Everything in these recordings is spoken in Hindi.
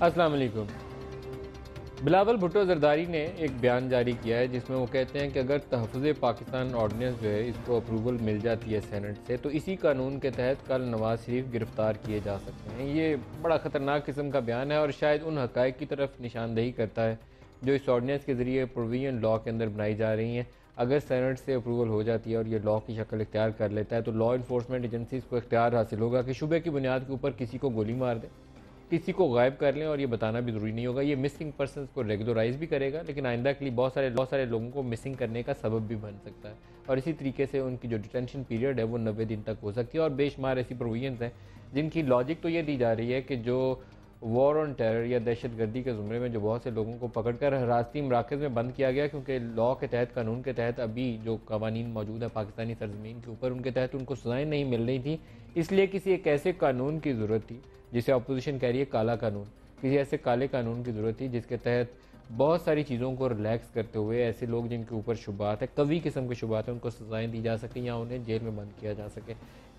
अस्सलाम वालेकुम। बिलावल भुट्टो जरदारी ने एक बयान जारी किया है जिसमें वो कहते हैं कि अगर तहफ़्फ़ुज़ पाकिस्तान ऑर्डिनेंस जो है इसको अप्रूवल मिल जाती है सेनेट से, तो इसी कानून के तहत कल नवाज़ शरीफ गिरफ़्तार किए जा सकते हैं। ये बड़ा ख़तरनाक किस्म का बयान है और शायद उन हक़ाइक़ की तरफ निशानदही करता है जो इस ऑर्डिनेंस के ज़रिए प्रोविजन लॉ के अंदर बनाई जा रही हैं। अगर सेनेट से अप्रूवल हो जाती है और ये लॉ की शक्ल इख्तियार कर लेता है, तो लॉ इन्फोर्समेंट एजेंसीज़ को इख्तियार हासिल होगा कि शुबे की बुनियाद के ऊपर किसी को गोली मार दें, किसी को गायब कर लें, और ये बताना भी ज़रूरी नहीं होगा। ये मिसिंग पर्सनस को रेगुलराइज भी करेगा, लेकिन आइंदा के लिए बहुत सारे लोगों को मिसिंग करने का सबब भी बन सकता है। और इसी तरीके से उनकी जो डिटेंशन पीरियड है वो 90 दिन तक हो सकती है। और बेशुमार ऐसी प्रोविजंस हैं जिनकी लॉजिक तो ये दी जा रही है कि जो वॉर ऑन टेरर या दहशत गर्दी के ज़ुमरे में जो बहुत से लोगों को पकड़कर हिरासती मराकज़ में बंद किया गया, क्योंकि लॉ के तहत, कानून के तहत अभी जो कवानीन मौजूद है पाकिस्तानी सरजमीन के ऊपर, उनके तहत उनको सज़ाएँ नहीं मिल रही थी। इसलिए किसी एक ऐसे कानून की ज़रूरत थी जिसे अपोजिशन कह रही है काला कानून। किसी ऐसे काले कानून की ज़रूरत थी जिसके तहत बहुत सारी चीज़ों को रिलैक्स करते हुए ऐसे लोग जिनके ऊपर शुबात है, कवी किस्म के शुबात है, उनको सज़ाएँ दी जा सकें या उन्हें जेल में बंद किया जा सके।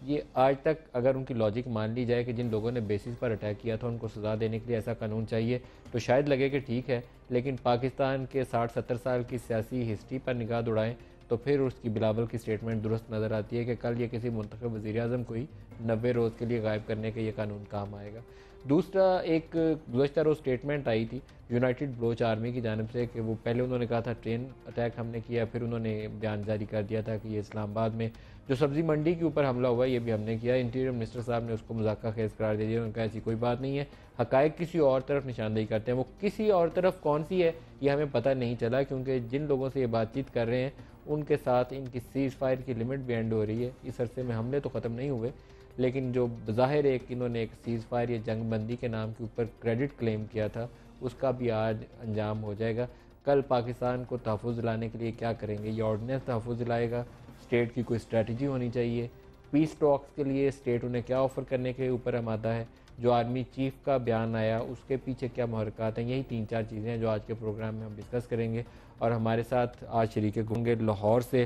ये आज तक अगर उनकी लॉजिक मान ली जाए कि जिन लोगों ने बेसिस पर अटैक किया था उनको सज़ा देने के लिए ऐसा कानून चाहिए, तो शायद लगे कि ठीक है। लेकिन पाकिस्तान के 60-70 साल की सियासी हिस्ट्री पर निगाह दौड़ाएँ तो फिर उसकी बिलावल की स्टेटमेंट दुरुस्त नज़र आती है कि कल ये किसी मुंतखब वज़ीर-ए-आज़म को ही 90 रोज़ के लिए गायब करने के ये कानून काम आएगा। दूसरा, एक गुज़श्ता रोज़ स्टेटमेंट आई थी यूनाइटेड बलोच आर्मी की जानिब से कि वो पहले उन्होंने कहा था ट्रेन अटैक हमने किया, फिर उन्होंने बयान जारी कर दिया था कि ये इस्लामाबाद में जो सब्ज़ी मंडी के ऊपर हमला हुआ ये भी हमने किया। इंटीरियर मिनिस्टर साहब ने उसको मज़ाक़ा खेज़ करार दे दिया। उन्होंने कहा ऐसी कोई बात नहीं है, हक़ाइक़ किसी और तरफ निशानदेही करते हैं। वो किसी और तरफ कौन सी है ये हमें पता नहीं चला, क्योंकि जिन लोगों से ये बातचीत कर रहे हैं उनके साथ इनकी सीज़ फायर की लिमिट भी एंड हो रही है। इस अरसे में हमले तो ख़त्म नहीं हुए, लेकिन जो ज़ाहिर एक इन्होंने एक सीज़ फायर या जंग बंदी के नाम के ऊपर क्रेडिट क्लेम किया था, उसका भी आज अंजाम हो जाएगा। कल पाकिस्तान को तहफ़्फ़ुज़ दिलाने के लिए क्या करेंगे? ये ऑर्डिनेंस तहफ़्फ़ुज़ दिलाएगा? स्टेट की कोई स्ट्रैटेजी होनी चाहिए? पीस टॉक्स के लिए स्टेट उन्हें क्या ऑफ़र करने के ऊपर आमादा है? जो आर्मी चीफ़ का बयान आया उसके पीछे क्या महरक़ात हैं? यही 3-4 चीज़ें हैं जो आज के प्रोग्राम में हम डिस्कस करेंगे। और हमारे साथ आज शरीक होंगे लाहौर से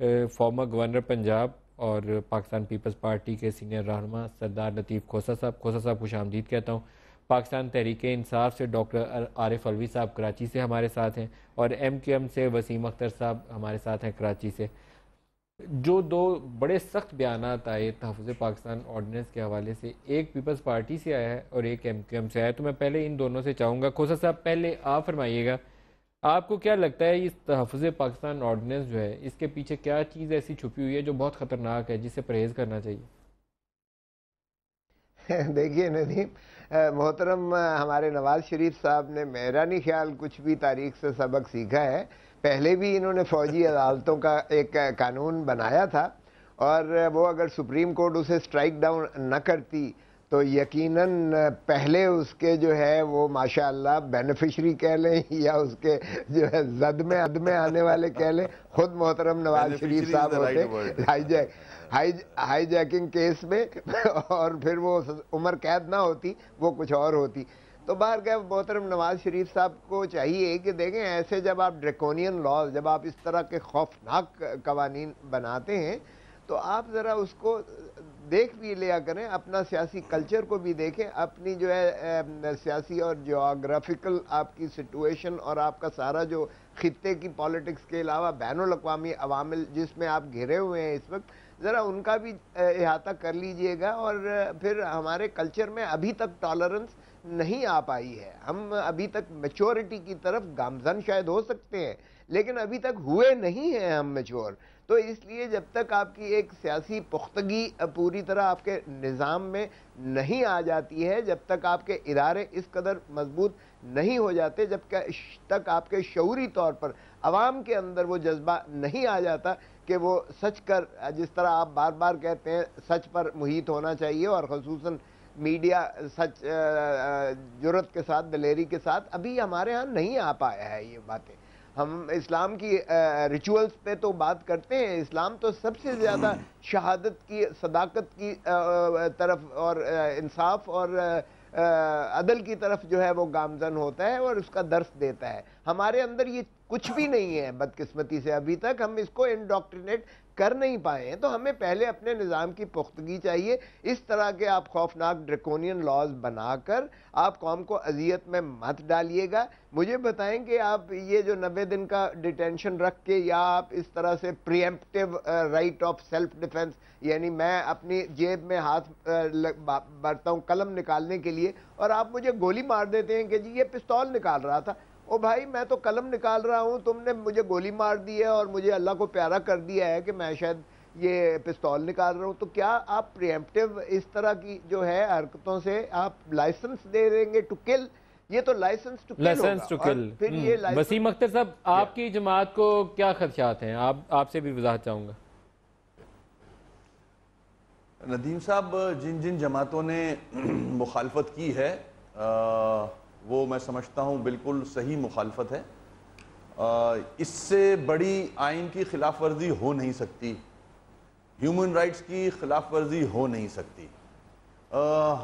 फॉर्मर गवर्नर पंजाब और पाकिस्तान पीपल्स पार्टी के सीनियर रहनुमा सरदार लतीफ़ खोसा साहब। खोसा साहब खुशामदीद कहता हूँ। पाकिस्तान तहरीक इंसाफ से डॉक्टर आरिफ अलवी साहब कराची से हमारे साथ हैं, और MQM से वसीम अख्तर साहब हमारे साथ हैं कराची से। जो दो बड़े सख्त बयानात आए तहफ़्फ़ुज़ पाकिस्तान ऑर्डिनेंस के हवाले से, एक पीपल्स पार्टी से आया है और एक MQM से आया है, तो मैं पहले इन दोनों से चाहूँगा, खोसा साहब पहले आप फरमाइएगा, आपको क्या लगता है इस तहफ़्फ़ुज़ पाकिस्तान ऑर्डिनेंस जो है इसके पीछे क्या चीज़ ऐसी छुपी हुई है जो बहुत ख़तरनाक है, जिससे परहेज़ करना चाहिए? देखिए नदीम, मोहतरम हमारे नवाज़ शरीफ साहब ने मेरा नहीं ख्याल कुछ भी तारीख से सबक सीखा है। पहले भी इन्होंने फ़ौजी अदालतों का एक कानून बनाया था, और वो अगर सुप्रीम कोर्ट उसे स्ट्राइक डाउन न करती तो यकीनन पहले उसके जो है वो माशाअल्लाह बेनिफिशरी कह लें या उसके जो है जद में आने वाले कह लें, खुद मोहतरम नवाज शरीफ साहब होते हाईजैकिंग केस में और फिर वो उम्र कैद ना होती, वो कुछ और होती। तो बाहर क्या, मोहतरम नवाज शरीफ साहब को चाहिए कि देखें, ऐसे जब आप ड्रैकोनियन लॉज, जब आप इस तरह के खौफनाक कवानीन बनाते हैं तो आप ज़रा उसको देख भी लिया करें, अपना सियासी कल्चर को भी देखें, अपनी जो है सियासी और जोग्राफिकल आपकी सिचुएशन और आपका सारा जो खित्ते की पॉलिटिक्स के अलावा बैनुल अक़वामी अवामिल जिसमें आप घिरे हुए हैं इस वक्त, ज़रा उनका भी इहाता कर लीजिएगा। और फिर हमारे कल्चर में अभी तक टॉलरेंस नहीं आ पाई है। हम अभी तक मैच्योरिटी की तरफ गामजन शायद हो सकते हैं, लेकिन अभी तक हुए नहीं हैं हम मैच्योर। तो इसलिए जब तक आपकी एक सियासी पुख्तगी पूरी तरह आपके निज़ाम में नहीं आ जाती है, जब तक आपके इदारे इस कदर मजबूत नहीं हो जाते, जब तक आपके शऊरी तौर पर आवाम के अंदर वो जज्बा नहीं आ जाता कि वो सच कर, जिस तरह आप बार बार कहते हैं, सच पर मुहित होना चाहिए, और ख़ुसूसन मीडिया सच जुर्रत के साथ, दलेरी के साथ, अभी हमारे यहाँ नहीं आ पाया है ये बातें। हम इस्लाम की रिचुअल्स पे तो बात करते हैं, इस्लाम तो सबसे ज़्यादा शहादत की, सदाकत की तरफ और इंसाफ और अदल की तरफ जो है वो गामजन होता है और उसका दर्स देता है। हमारे अंदर ये कुछ भी नहीं है बदकिस्मती से। अभी तक हम इसको इंडोक्ट्रिनेट कर नहीं पाए हैं। तो हमें पहले अपने निज़ाम की पुख्तगी चाहिए। इस तरह के आप खौफनाक ड्रैकोनियन लॉज बनाकर आप कौम को अजियत में मत डालिएगा। मुझे बताएं कि आप ये जो 90 दिन का डिटेंशन रख के या आप इस तरह से pre-emptive right of self defence, यानी मैं अपनी जेब में हाथ भरता हूँ कलम निकालने के लिए और आप मुझे गोली मार देते हैं कि जी ये पिस्तौल निकाल रहा था। ओ भाई, मैं तो कलम निकाल रहा हूँ, तुमने मुझे गोली मार दी है और मुझे अल्लाह को प्यारा कर दिया है कि मैं शायद ये पिस्तौल निकाल रहा हूँ। तो क्या आप प्रीएम्प्टिव इस तरह की जो है हरकतों से आप लाइसेंस दे देंगे टू किल? ये तो लाइसेंस टू किल। फिर ये वसीम अख्तर साहब, आपकी जमात को क्या खदशात हैं? आपसे भी वजाहत चाहूंगा। नदीम साहब, जिन जिन जमातों ने मुखालफत की है वो मैं समझता हूँ बिल्कुल सही मुखालफत है। इससे बड़ी आइन की खिलाफ वर्जी हो नहीं सकती, ह्यूमन राइट्स की खिलाफ वर्जी हो नहीं सकती।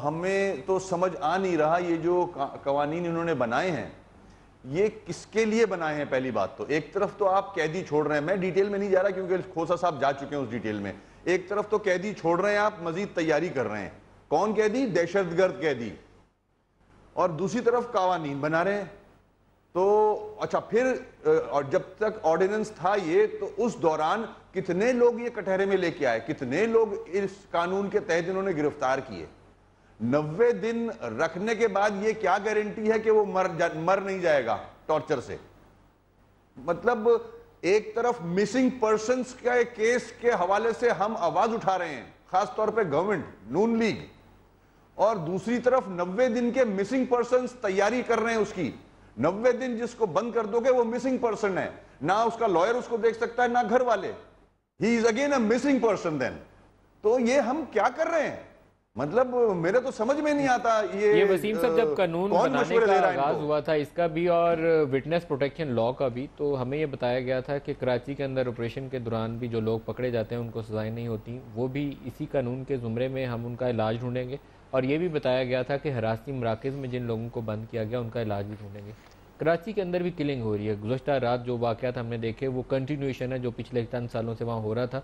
हमें तो समझ आ नहीं रहा ये जो कवानीन इन्होंने बनाए हैं ये किसके लिए बनाए हैं। पहली बात तो एक तरफ तो आप कैदी छोड़ रहे हैं, मैं डिटेल में नहीं जा रहा क्योंकि खोसा साहब जा चुके हैं उस डिटेल में। एक तरफ तो कैदी छोड़ रहे हैं आप, मजीद तैयारी कर रहे हैं। कौन कैदी? दहशतगर्द कैदी। और दूसरी तरफ कवानीन बना रहे हैं। तो अच्छा, फिर और जब तक ऑर्डिनेंस था ये, तो उस दौरान कितने लोग ये कटहरे में लेके आए, कितने लोग इस कानून के तहत इन्होंने गिरफ्तार किए। 90 दिन रखने के बाद ये क्या गारंटी है कि वो मर नहीं जाएगा टॉर्चर से? मतलब एक तरफ मिसिंग पर्संस के केस के हवाले से हम आवाज उठा रहे हैं, खासतौर पे गवर्नमेंट, नून लीग, और दूसरी तरफ 90 दिन के मिसिंग पर्संस तैयारी कर रहे हैं उसकी। 90 दिन जिसको बंद कर दोगे वो मिसिंग पर्सन है, ना उसका लॉयर उसको देख सकता है ना घर वाले। He is again a missing person then. तो ये हम क्या कर रहे हैं? मतलब मेरे तो समझ में नहीं आता। ये वसीम साहब, जब कानून बनाने का आगाज हुआ था इसका भी और विटनेस प्रोटेक्शन लॉ का भी, तो हमें ये बताया गया था कि कराची के अंदर ऑपरेशन के दौरान भी जो लोग पकड़े जाते हैं उनको सजाएं नहीं होती, वो भी इसी कानून के जुमरे में हम उनका इलाज ढूंढेंगे। और ये भी बताया गया था कि हरासती मराकज़ में जिन लोगों को बंद किया गया उनका इलाज भी ढूंढेंगे। कराची के अंदर भी किलिंग हो रही है। गुज़श्ता रात जो वाक़यात हमने देखे वो कंटिन्यूएशन है जो पिछले चंद सालों से वहाँ हो रहा था।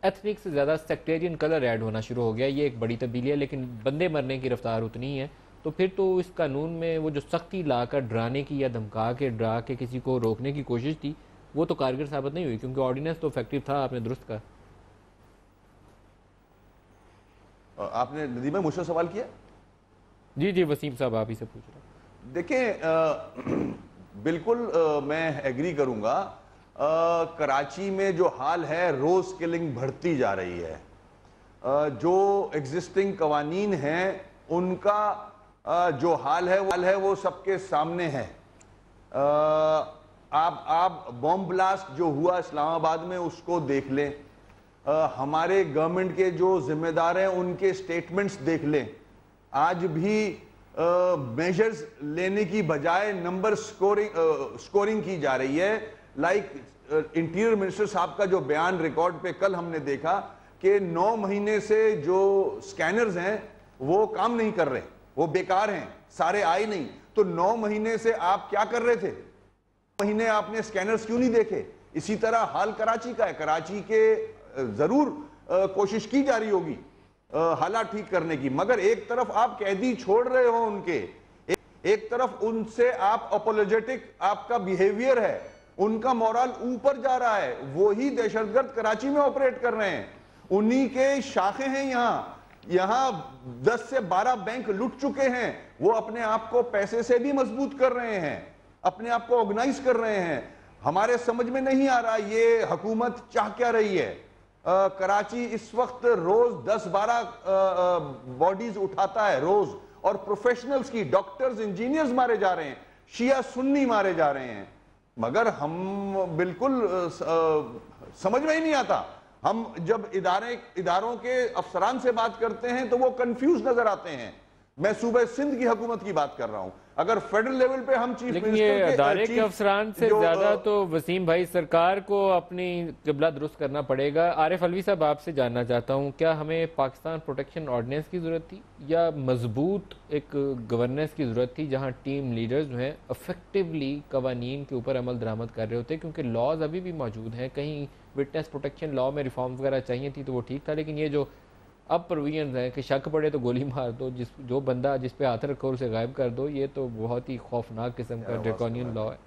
एथनिक से ज़्यादा सेक्टेरियन कलर ऐड होना शुरू हो गया। ये एक बड़ी तब्दीली है, लेकिन बंदे मरने की रफ्तार उतनी ही है। तो फिर तो इस कानून में वो जो सख्ती लाकर डराने की या धमका के डरा के किसी को रोकने की कोशिश थी वो तो कारगर साबित नहीं हुई, क्योंकि ऑर्डिनेंस तो इफेक्टिव था। आपने दुरुस्त कहा। आपने नदीम मुझसे सवाल किया? जी जी वसीम साहब, आप ही से पूछ रहे हैं। देखिए, बिल्कुल मैं एग्री करूंगा। कराची में जो हाल है, रोज किलिंग बढ़ती जा रही है। जो एग्जिस्टिंग कवानीन हैं उनका जो हाल है वो सबके सामने है। आप बॉम्ब ब्लास्ट जो हुआ इस्लामाबाद में उसको देख लें, हमारे गवर्नमेंट के जो जिम्मेदार हैं उनके स्टेटमेंट्स देख लें। आज भी मेजर्स लेने की बजाय नंबर स्कोरिंग की जा रही है। लाइक इंटीरियर मिनिस्टर साहब का जो बयान रिकॉर्ड पे कल हमने देखा कि 9 महीने से जो स्कैनर्स हैं वो काम नहीं कर रहे, वो बेकार हैं, सारे आए नहीं। तो 9 महीने से आप क्या कर रहे थे? महीने आपने स्कैनर्स क्यों नहीं देखे? इसी तरह हाल कराची का है। कराची के जरूर कोशिश की जा रही होगी हालात ठीक करने की, मगर एक तरफ आप कैदी छोड़ रहे हो उनके, एक तरफ उनसे आप अपोलोजेटिक आपका बिहेवियर है, उनका मोरल ऊपर जा रहा है। वो ही दहशतगर्द कराची में ऑपरेट कर रहे हैं, उन्हीं के शाखे हैं। यहां 10 से 12 बैंक लुट चुके हैं। वो अपने आप को पैसे से भी मजबूत कर रहे हैं, अपने आप को ऑर्गेनाइज कर रहे हैं। हमारे समझ में नहीं आ रहा ये हुकूमत चाह क्या रही है। कराची इस वक्त रोज 10-12 बॉडीज उठाता है रोज, और प्रोफेशनल्स की, डॉक्टर्स, इंजीनियर्स मारे जा रहे हैं, शिया सुन्नी मारे जा रहे हैं। मगर हम बिल्कुल समझ में ही नहीं आता। हम जब इदारों के अफसरान से बात करते हैं तो वो कंफ्यूज नजर आते हैं। मैं सूबे सिंध की हुकूमत की बात कर रहा हूं। अगर फेडरल लेवल पे हम चीफ लेकिन ये अदारे के अफसरान से ज्यादा तो वसीम भाई सरकार को अपनी किबला दुरुस्त करना पड़ेगा। आरिफ अलवी साहब, आपसे जानना चाहता हूँ, क्या हमें पाकिस्तान प्रोटेक्शन ऑर्डिनेंस की ज़रूरत थी या मजबूत एक गवर्नेंस की ज़रूरत थी जहाँ टीम लीडर्स जो हैं अफेक्टिवली कवानीन के ऊपर अमल दरामद कर रहे होते, क्योंकि लॉज अभी भी मौजूद हैं। कहीं विटनेस प्रोटेक्शन लॉ में रिफॉर्म वगैरह चाहिए थी तो वो ठीक था, लेकिन ये जो अब प्रोविजन है कि शक पड़े तो गोली मार दो, जो बंदा जिस पे हाथ रखो उसे गायब कर दो, ये तो बहुत ही खौफनाक किस्म का ड्रैकोनियन लॉ है।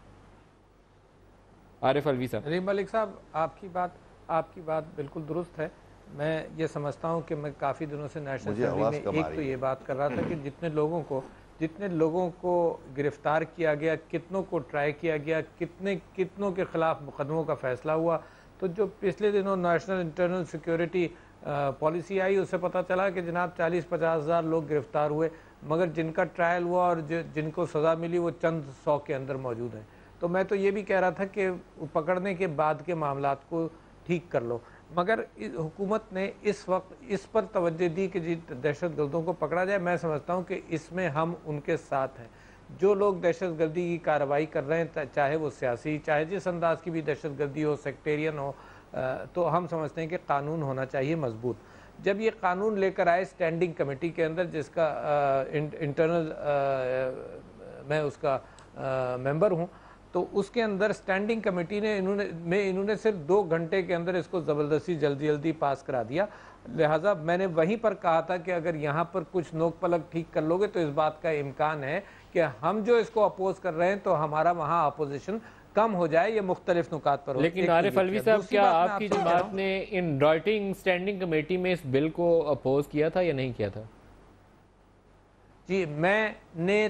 आरिफ अलवी साहब। नरीम मलिक साहब, आपकी बात बिल्कुल दुरुस्त है। मैं ये समझता हूँ कि मैं काफ़ी दिनों से नेशनल असेंबली में एक तो ये बात कर रहा था कि जितने लोगों को गिरफ्तार किया गया, कितनों को ट्राई किया गया, कितनों के खिलाफ मुकदमों का फैसला हुआ, तो जो पिछले दिनों नेशनल इंटरनल सिक्योरिटी पॉलिसी आई उससे पता चला कि जनाब 40-50 हज़ार लोग गिरफ्तार हुए, मगर जिनका ट्रायल हुआ और जिनको सज़ा मिली वो चंद 100 के अंदर मौजूद हैं। तो मैं तो ये भी कह रहा था कि पकड़ने के बाद के मामलात को ठीक कर लो, मगर हुकूमत ने इस वक्त इस पर तवज्जो दी कि जी दहशत गर्दों को पकड़ा जाए। मैं समझता हूँ कि इसमें हम उनके साथ हैं। जो लोग दहशत गर्दी की कार्रवाई कर रहे हैं, चाहे वो सियासी, चाहे जिस अंदाज की भी दहशत गर्दी हो, सेक्टेरियन हो, तो हम समझते हैं कि कानून होना चाहिए मजबूत। जब ये कानून लेकर आए स्टैंडिंग कमेटी के अंदर, जिसका इंटरनल मैं उसका मेंबर हूँ, तो उसके अंदर स्टैंडिंग कमेटी ने इन्होंने सिर्फ 2 घंटे के अंदर इसको ज़बरदस्ती जल्दी पास करा दिया। लिहाजा मैंने वहीं पर कहा था कि अगर यहाँ पर कुछ नोक पलक ठीक कर लोगे तो इस बात का इम्कान है कि हम जो इसको अपोज कर रहे हैं तो हमारा वहाँ अपोजिशन कम हो जाए, ये मुख्तलिफ नुकात पर हो। लेकिन आरिफ अलवी साहब, क्या आपकी जमात ने इन राइटिंग स्टैंडिंग कमेटी में इस बिल को अपोज किया था या नहीं किया था? जी, मैंने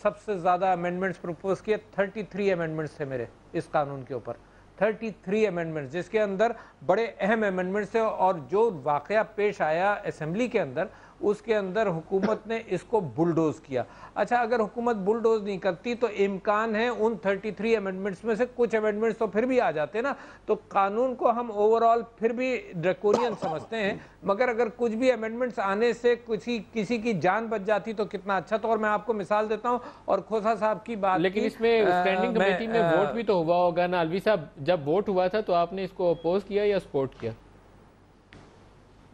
सबसे ज़्यादा अमेंडमेंट्स प्रपोज किए। 33 अमेंडमेंट्स थे मेरे इस कानून के ऊपर, 33 अमेंडमेंट्स, जिसके अंदर बड़े अहम अमेंडमेंट्स थे। और जो वाक़या पेश आया असेंबली के अंदर, उसके अंदर हुकूमत ने इसको बुलडोज किया। अच्छा, अगर हुकूमत बुलडोज नहीं करती तो इम्कान है उन 33 अमेंडमेंट्स में से कुछ अमेंडमेंट्स तो फिर भी आ जाते ना। तो कानून को हम ओवरऑल फिर भी ड्रैकोनियन समझते हैं, मगर अगर कुछ भी अमेंडमेंट्स आने से किसी की जान बच जाती तो कितना अच्छा। तो और मैं आपको मिसाल देता हूँ, और खोसा साहब की बात, लेकिन इसमें स्टैंडिंग कमेटी में वोट भी तो हुआ होगा ना अलवी साहब? जब वोट हुआ था तो आपने इसको अपोज किया या सपोर्ट किया?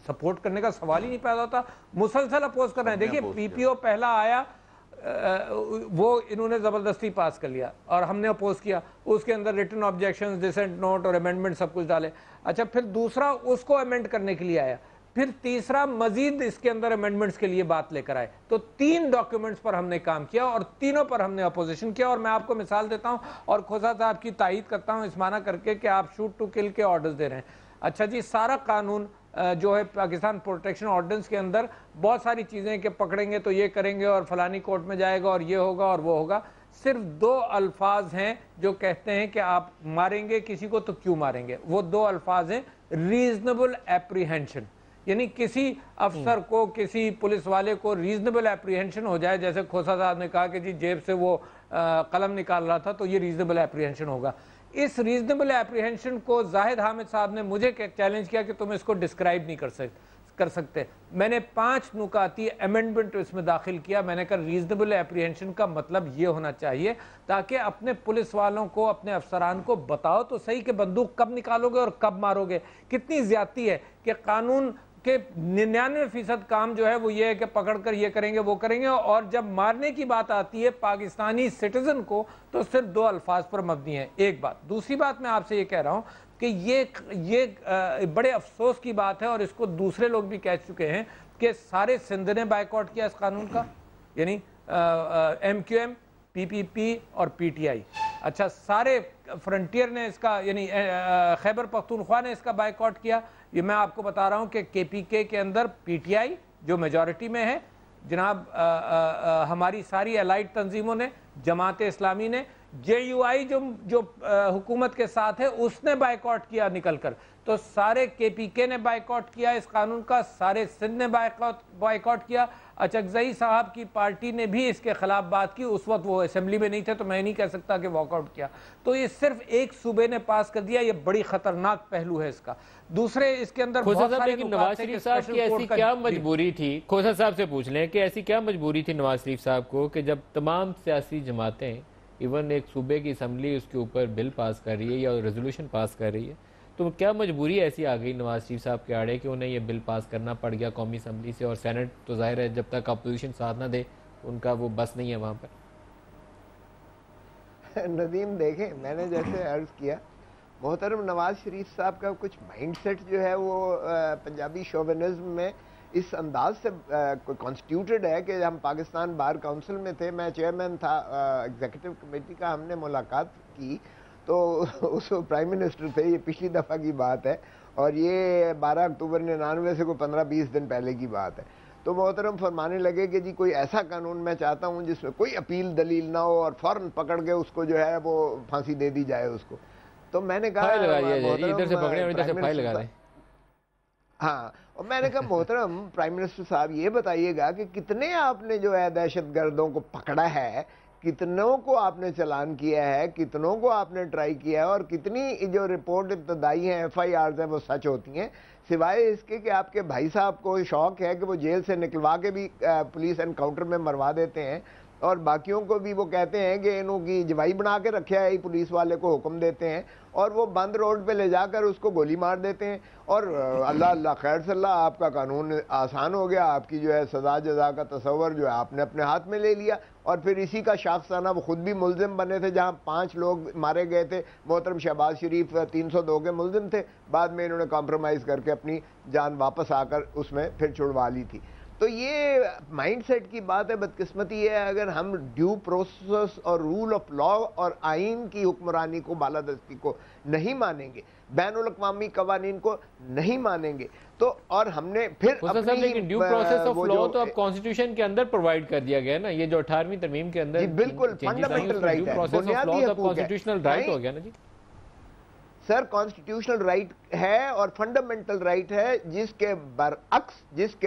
सपोर्ट करने का सवाल ही नहीं पैदा होता, मुसलसल अपोज कर रहे हैं। देखिए, पीपीओ पहला आया, वो इन्होंने ज़बरदस्ती पास कर लिया और हमने अपोज किया। उसके अंदर रिटन ऑब्जेक्शंस, डिसेंट नोट और अमेंडमेंट सब कुछ डाले। अच्छा, फिर दूसरा उसको अमेंड करने के लिए आया, फिर तीसरा मजीद इसके अंदर अमेंडमेंट्स के लिए बात लेकर आए। तो 3 डॉक्यूमेंट्स पर हमने काम किया और तीनों पर हमने अपोजिशन किया। और मैं आपको मिसाल देता हूँ और खोसा साहब की तायीद करता हूँ इस माना करके कि आप शूट टू किल के ऑर्डर्स दे रहे हैं। अच्छा जी, सारा कानून जो है पाकिस्तान प्रोटेक्शन ऑर्डिनेंस के अंदर बहुत सारी चीज़ें कि पकड़ेंगे तो ये करेंगे और फलानी कोर्ट में जाएगा और ये होगा और वो होगा। सिर्फ 2 अल्फाज हैं जो कहते हैं कि आप मारेंगे किसी को तो क्यों मारेंगे। वो 2 अल्फाज हैं, रीजनेबल एप्रीहेंशन, यानी किसी अफसर को, किसी पुलिस वाले को रीजनेबल एप्रीहेंशन हो जाए। जैसे खोसा साहब ने कहा कि जी जेब से वो कलम निकाल रहा था तो ये रीजनेबल एप्रीहेंशन होगा। इस रीजनेबल एप्रीहेंशन को जाहिद हामिद साहब ने मुझे चैलेंज किया कि तुम इसको डिस्क्राइब नहीं कर सकते। मैंने 5 नुकाती अमेंडमेंट इसमें दाखिल किया। मैंने कहा रीजनेबल एप्रीहेंशन का मतलब ये होना चाहिए ताकि अपने पुलिस वालों को, अपने अफसरान को बताओ तो सही कि बंदूक कब निकालोगे और कब मारोगे। कितनी ज्यादती है कि कानून के 99% काम जो है वो ये है कि पकड़कर ये करेंगे वो करेंगे, और जब मारने की बात आती है पाकिस्तानी सिटीजन को तो सिर्फ 2 अल्फाज पर मबनी है। एक बात। दूसरी बात मैं आपसे ये कह रहा हूँ कि ये बड़े अफसोस की बात है और इसको दूसरे लोग भी कह चुके हैं कि सारे सिंध ने बायकॉट किया इस कानून का, यानी MQM, PPP और PTI। अच्छा, सारे फ्रंटियर ने इसका, यानी खैबर पख्तूनख्वा ने इसका बायकॉट किया। ये मैं आपको बता रहा हूँ कि KPK के अंदर PTI जो मेजॉरिटी में है, जनाब हमारी सारी अलाइड तंजीमों ने, जमात इस्लामी ने, JUI जो हुकूमत के साथ है उसने बाइकआउट किया निकलकर, तो सारे KPK ने बाइकआउट किया इस कानून का, सारे सिंध ने बाइकआउट किया। अचकजई साहब की पार्टी ने भी इसके खिलाफ बात की, उस वक्त वो असेंबली में नहीं थे तो मैं नहीं कह सकता कि वॉकआउट किया। तो ये सिर्फ एक सूबे ने पास कर दिया, ये बड़ी खतरनाक पहलू है इसका। दूसरे इसके अंदर बहुत सारे नवाज शरीफ साहब की ऐसी क्या मजबूरी थी, खोसा साहब से पूछ लें कि ऐसी क्या मजबूरी थी नवाज शरीफ साहब को कि जब तमाम सियासी जमातें इवन एक सूबे की असम्बली उसके ऊपर बिल पास कर रही है या रेजोल्यूशन पास कर रही है, तो क्या मजबूरी ऐसी आ गई नवाज शरीफ साहब के आड़े कि उन्हें ये बिल पास करना पड़ गया कौमी असम्बली से, और सेनेट तो जाहिर है जब तक अपोजिशन साथ ना दे उनका वो बस नहीं है वहाँ पर। नदीम देखें, मैंने जैसे अर्ज किया, मोहतरम नवाज शरीफ साहब का कुछ माइंडसेट जो है वो पंजाबी शोविनिज्म में इस अंदाज से कॉन्स्टिट्यूटेड है कि हम पाकिस्तान बार काउंसिल में थे, मैं चेयरमैन था एग्जीक्यूटिव कमेटी का, हमने मुलाकात की तो उस प्राइम मिनिस्टर थे, ये पिछली दफ़ा की बात है और ये 12 अक्टूबर 99 से कोई 15-20 दिन पहले की बात है। तो मोहतरम फरमाने लगे कि जी कोई ऐसा कानून मैं चाहता हूँ जिसमें कोई अपील दलील ना हो और फ़ौरन पकड़ के उसको जो है वो फांसी दे दी जाए उसको। तो मैंने कहा इधर से पकड़े और इधर से फाइल लगा दें। हाँ, और मैंने कहा मोहतरम प्राइम मिनिस्टर साहब ये बताइएगा कि कितने आपने जो है दहशत गर्दों को पकड़ा है, कितनों को आपने चलान किया है, कितनों को आपने ट्राई किया है और कितनी जो रिपोर्ट इब्तदाई हैं FIRs हैं वो सच होती हैं, सिवाय इसके कि आपके भाई साहब को शौक है कि वो जेल से निकलवा के भी पुलिस एनकाउंटर में मरवा देते हैं और बाकियों को भी वो कहते हैं कि इन्हों की जवाई बना के रखा है, पुलिस वाले को हुक्म देते हैं और वो बंद रोड पे ले जाकर उसको गोली मार देते हैं। और अल्लाह अल्लाह खैर सल्ला, आपका कानून आसान हो गया, आपकी जो है सज़ा जज़ा का तस्वर जो है आपने अपने हाथ में ले लिया और फिर इसी का शाखसाना वो खुद भी मुल्जिम बने थे। जहाँ 5 लोग मारे गए थे, मोहतरम शहबाज शरीफ 302 के मुल्जिम थे, बाद में इन्होंने कॉम्प्रोमाइज़ करके अपनी जान वापस आकर उसमें फिर छुड़वा ली थी। तो ये माइंडसेट की बात है। बदकिस्मती है अगर हम ड्यू प्रोसेस और रूल ऑफ लॉ और आइन की हुक्मरानी को, बालादस्ती को नहीं मानेंगे, बैनुल अक़वामी कवानीन को नहीं मानेंगे तो, और हमने फिर लेकिन ड्यू प्रोसेस ऑफ लॉ तो अब कॉन्स्टिट्यूशन के अंदर प्रोवाइड कर दिया गया ना, ये जो 18वीं तरमीम के अंदर बिल्कुल फंडामेंटल राइट है, बुनियादी कॉन्स्टिट्यूशनल राइट हो गया ना जी सर। कॉन्स्टिट्यूशनल राइट है और फंडामेंटल राइट है जिसके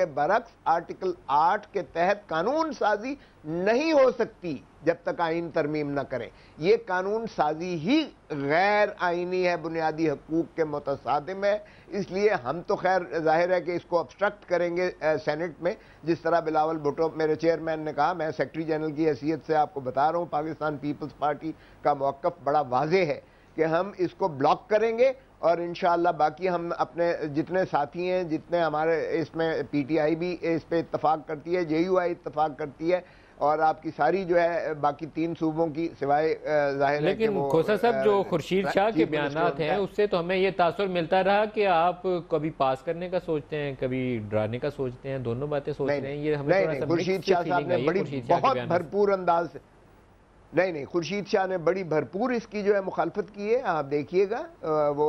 बरक्स आर्टिकल 8 के तहत कानून साजी नहीं हो सकती जब तक आइन तरमीम न करें। ये कानून साजी ही गैर आइनी है, बुनियादी हकूक के मुतसादिम है। इसलिए हम तो खैर जाहिर है कि इसको ऑब्स्ट्रक्ट करेंगे सेनेट में, जिस तरह बिलावल भुट्टो मेरे चेयरमैन ने कहा। मैं सेक्रेटरी जनरल की हैसियत से आपको बता रहा हूँ, पाकिस्तान पीपल्स पार्टी का मौक़िफ़ बड़ा वाज़ेह है कि हम इसको ब्लॉक करेंगे और इंशाअल्लाह बाकी हम अपने जितने साथी हैं, जितने हमारे इसमें PTI भी इस पे इत्तफाक करती है, JUI इत्तफाक करती है और आपकी सारी जो है बाकी 3 सूबों की सिवाय जाहिर है। लेकिन खोसा साहब जो खुर्शीद शाह के बयानात हैं उससे तो हमें ये तासुर मिलता रहा कि आप कभी पास करने का सोचते हैं, कभी डराने का सोचते हैं, दोनों बातें सोचते हैं। ये हमें खुर्शीद शाह साहब ने बड़ी बहुत भरपूर अंदाज से नहीं खुर्शीद शाह ने बड़ी भरपूर इसकी जो है मुखालफत की है। आप देखिएगा वो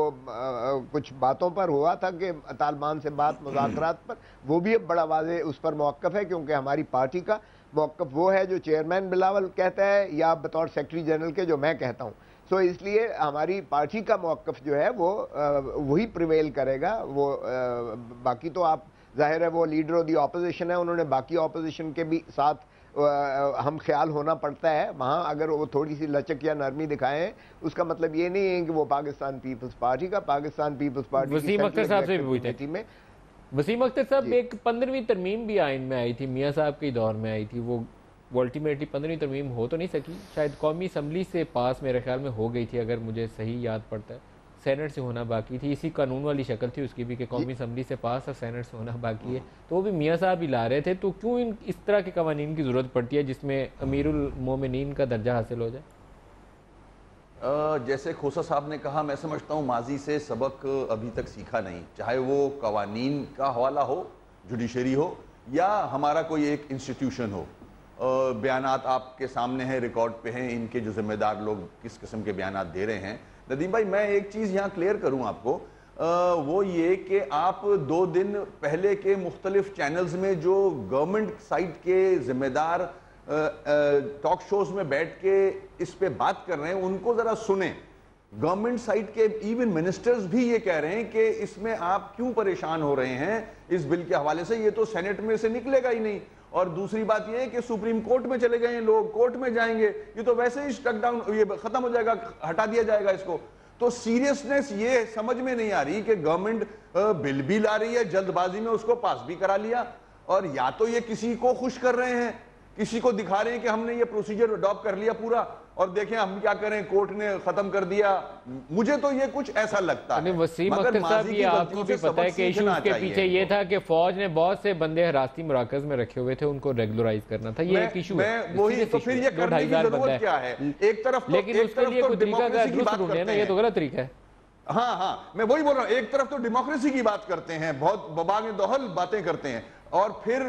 कुछ बातों पर हुआ था कि तालिबान से बात मुज़ाकरात पर, वो भी अब बड़ा वाज़ेह उस पर मौक़िफ़ है, क्योंकि हमारी पार्टी का मौक़िफ़ वो है जो चेयरमैन बिलावल कहता है या बतौर सेक्रेटरी जनरल के जो मैं कहता हूँ। सो इसलिए हमारी पार्टी का मौक़िफ़ जो है वो वही प्रिवेल करेगा। वो बाकी तो आप जाहिर है वो लीडर ऑफ दी ऑपोजिशन है, उन्होंने बाकी ऑपोजिशन के भी साथ हम ख्याल होना पड़ता है। वहाँ अगर वो थोड़ी सी लचक या नरमी दिखाएं, उसका मतलब ये नहीं है कि वो पाकिस्तान पीपल्स पार्टी का, पाकिस्तान पीपल्स पार्टी वसीम अख्तर साहब से भी पूछते में वसीम अख्तर साहब एक 15वीं तरमीम भी आइन में आई थी, मियाँ साहब के दौर में आई थी, वो अल्टीमेटली 15वीं तरमीम हो तो नहीं सकी, शायद कौमी असम्बली से पास मेरे ख्याल में हो गई थी अगर मुझे सही याद पड़ता है, सेनेट से होना बाकी थी। इसी कानून वाली शक्ल थी उसकी भी कि कौमी असम्बली से पास और सेनेट से होना बाकी है, तो वो भी मियाँ साहब ही ला रहे थे। तो क्यों इस तरह के कवानीन की ज़रूरत पड़ती है जिसमें अमीरुल मोमिनीन का दर्जा हासिल हो जाए? जैसे खोसा साहब ने कहा, मैं समझता हूँ माजी से सबक अभी तक सीखा नहीं, चाहे वो कवानीन का हवाला हो, जुडिशरी हो या हमारा कोई एक इंस्टीट्यूशन हो। बयानात आपके सामने हैं, रिकॉर्ड पे हैं, इनके जो जिम्मेदार लोग किस किस्म के बयानात दे रहे हैं। नदीम भाई, मैं एक चीज़ यहाँ क्लियर करूँ आपको, वो ये कि आप 2 दिन पहले के मुख्तलिफ चैनल्स में जो गवर्नमेंट साइड के जिम्मेदार टॉक शोज में बैठ के इस पे बात कर रहे हैं उनको जरा सुने। गवर्नमेंट साइड के इवन मिनिस्टर्स भी ये कह रहे हैं कि इसमें आप क्यों परेशान हो रहे हैं इस बिल के हवाले से, ये तो सेनेट में से निकलेगा ही नहीं। और दूसरी बात ये है कि सुप्रीम कोर्ट में चले गए हैं लोग, कोर्ट में जाएंगे, ये तो वैसे ही स्टक डाउन, ये खत्म हो जाएगा, हटा दिया जाएगा इसको। तो सीरियसनेस ये समझ में नहीं आ रही कि गवर्नमेंट बिल भी ला रही है, जल्दबाजी में उसको पास भी करा लिया, और या तो ये किसी को खुश कर रहे हैं, किसी को दिखा रहे हैं कि हमने ये प्रोसीजर अडॉप्ट कर लिया पूरा, और देखें हम क्या करें, कोर्ट ने खत्म कर दिया। मुझे तो ये कुछ ऐसा लगता है। वसीम अख्तर साहब, ये आपको भी पता है कि इशू के पीछे ये था कि फौज ने बहुत से बंदे हिरासती मराकज में रखे हुए थे, उनको रेगुलराइज करना था, ये एक इशू है। वही तो फिर ये करने की जरूरत क्या है? एक तरफ लेकिन उसके लिए कोई तरीका की बात करते हैं, ये तो गलत तरीका है। हाँ, मैं वही बोल रहा हूँ, एक तरफ तो डेमोक्रेसी की बात करते हैं, बहुत बबाग दोहल बातें करते हैं, और फिर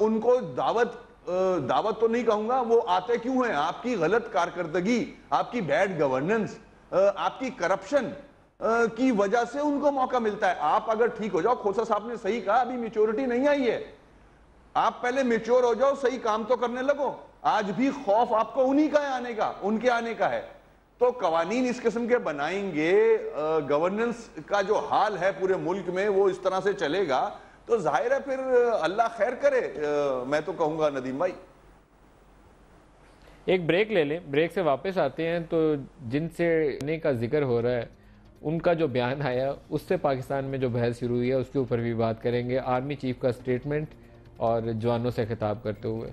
उनको दावत तो नहीं कहूंगा, वो आते क्यों हैं? आपकी गलत कारकर्दगी, आपकी बैड गवर्नेंस, आपकी करप्शन की वजह से उनको मौका मिलता है। आप अगर ठीक हो जाओ, खोसा साहब ने सही कहा, अभी मैच्योरिटी नहीं आई है, आप पहले मैच्योर हो जाओ, सही काम तो करने लगो। आज भी खौफ आपको उन्हीं का आने का, उनके आने का है। तो कवानीन इस किस्म के बनाएंगे, गवर्नेंस का जो हाल है पूरे मुल्क में वो इस तरह से चलेगा, तो जाहिर है फिर अल्लाह खैर करे। मैं तो कहूंगा नदीम भाई एक ब्रेक ले लें, ब्रेक से वापस आते हैं। तो जिनसे ने का जिक्र हो रहा है, उनका जो बयान आया उससे पाकिस्तान में जो बहस शुरू हुई है उसके ऊपर भी बात करेंगे। आर्मी चीफ का स्टेटमेंट और जवानों से खिताब करते हुए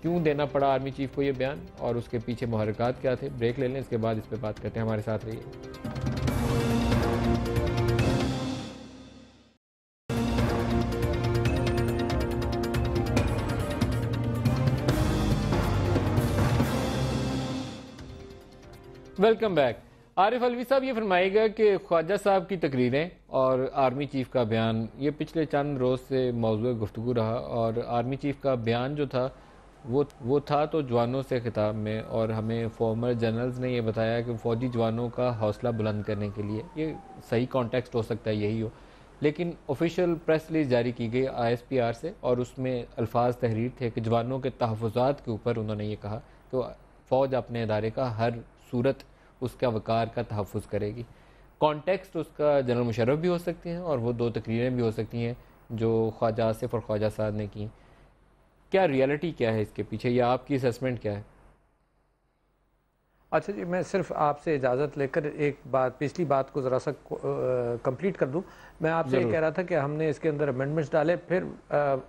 क्यों देना पड़ा आर्मी चीफ को ये बयान, और उसके पीछे मुहर्रिकात क्या थे। ब्रेक ले लें, इसके बाद इस पर बात करते हैं। हमारे साथ रहिए। Welcome back. आरिफ अलवी साहब, ये फरमाएगा कि ख्वाजा साहब की तकरीरें और आर्मी चीफ का बयान ये पिछले चंद रोज़ से मौजूद गुफ्तगू रहा, और आर्मी चीफ का बयान जो था वो था तो जवानों से खिताब में, और हमें फॉर्मर जनरल्स ने ये बताया कि फ़ौजी जवानों का हौसला बुलंद करने के लिए, ये सही कॉन्टेक्स्ट हो सकता है यही हो, लेकिन ऑफिशियल प्रेस रिलीज जारी की गई ISPR से, और उसमें अल्फाज तहरीर थे कि जवानों के तहफ़्फ़ुज़ात के ऊपर उन्होंने ये कहा कि फ़ौज अपने इदारे का हर सूरत उसका वक़ार का तहफ़्फ़ुज़ करेगी। कॉन्टेक्स्ट उसका जनरल मुशर्रफ भी हो सकते हैं, और वो 2 तकरीरें भी हो सकती हैं जो ख्वाजा आसिफ और ख्वाजा साद ने की। क्या रियलिटी क्या है इसके पीछे, या आपकी असेसमेंट क्या है? अच्छा जी, मैं सिर्फ आपसे इजाज़त लेकर एक बात, पिछली बात को ज़रा सा कंप्लीट कर दूं। मैं आपसे ये कह रहा था कि हमने इसके अंदर अमेंडमेंट्स डाले, फिर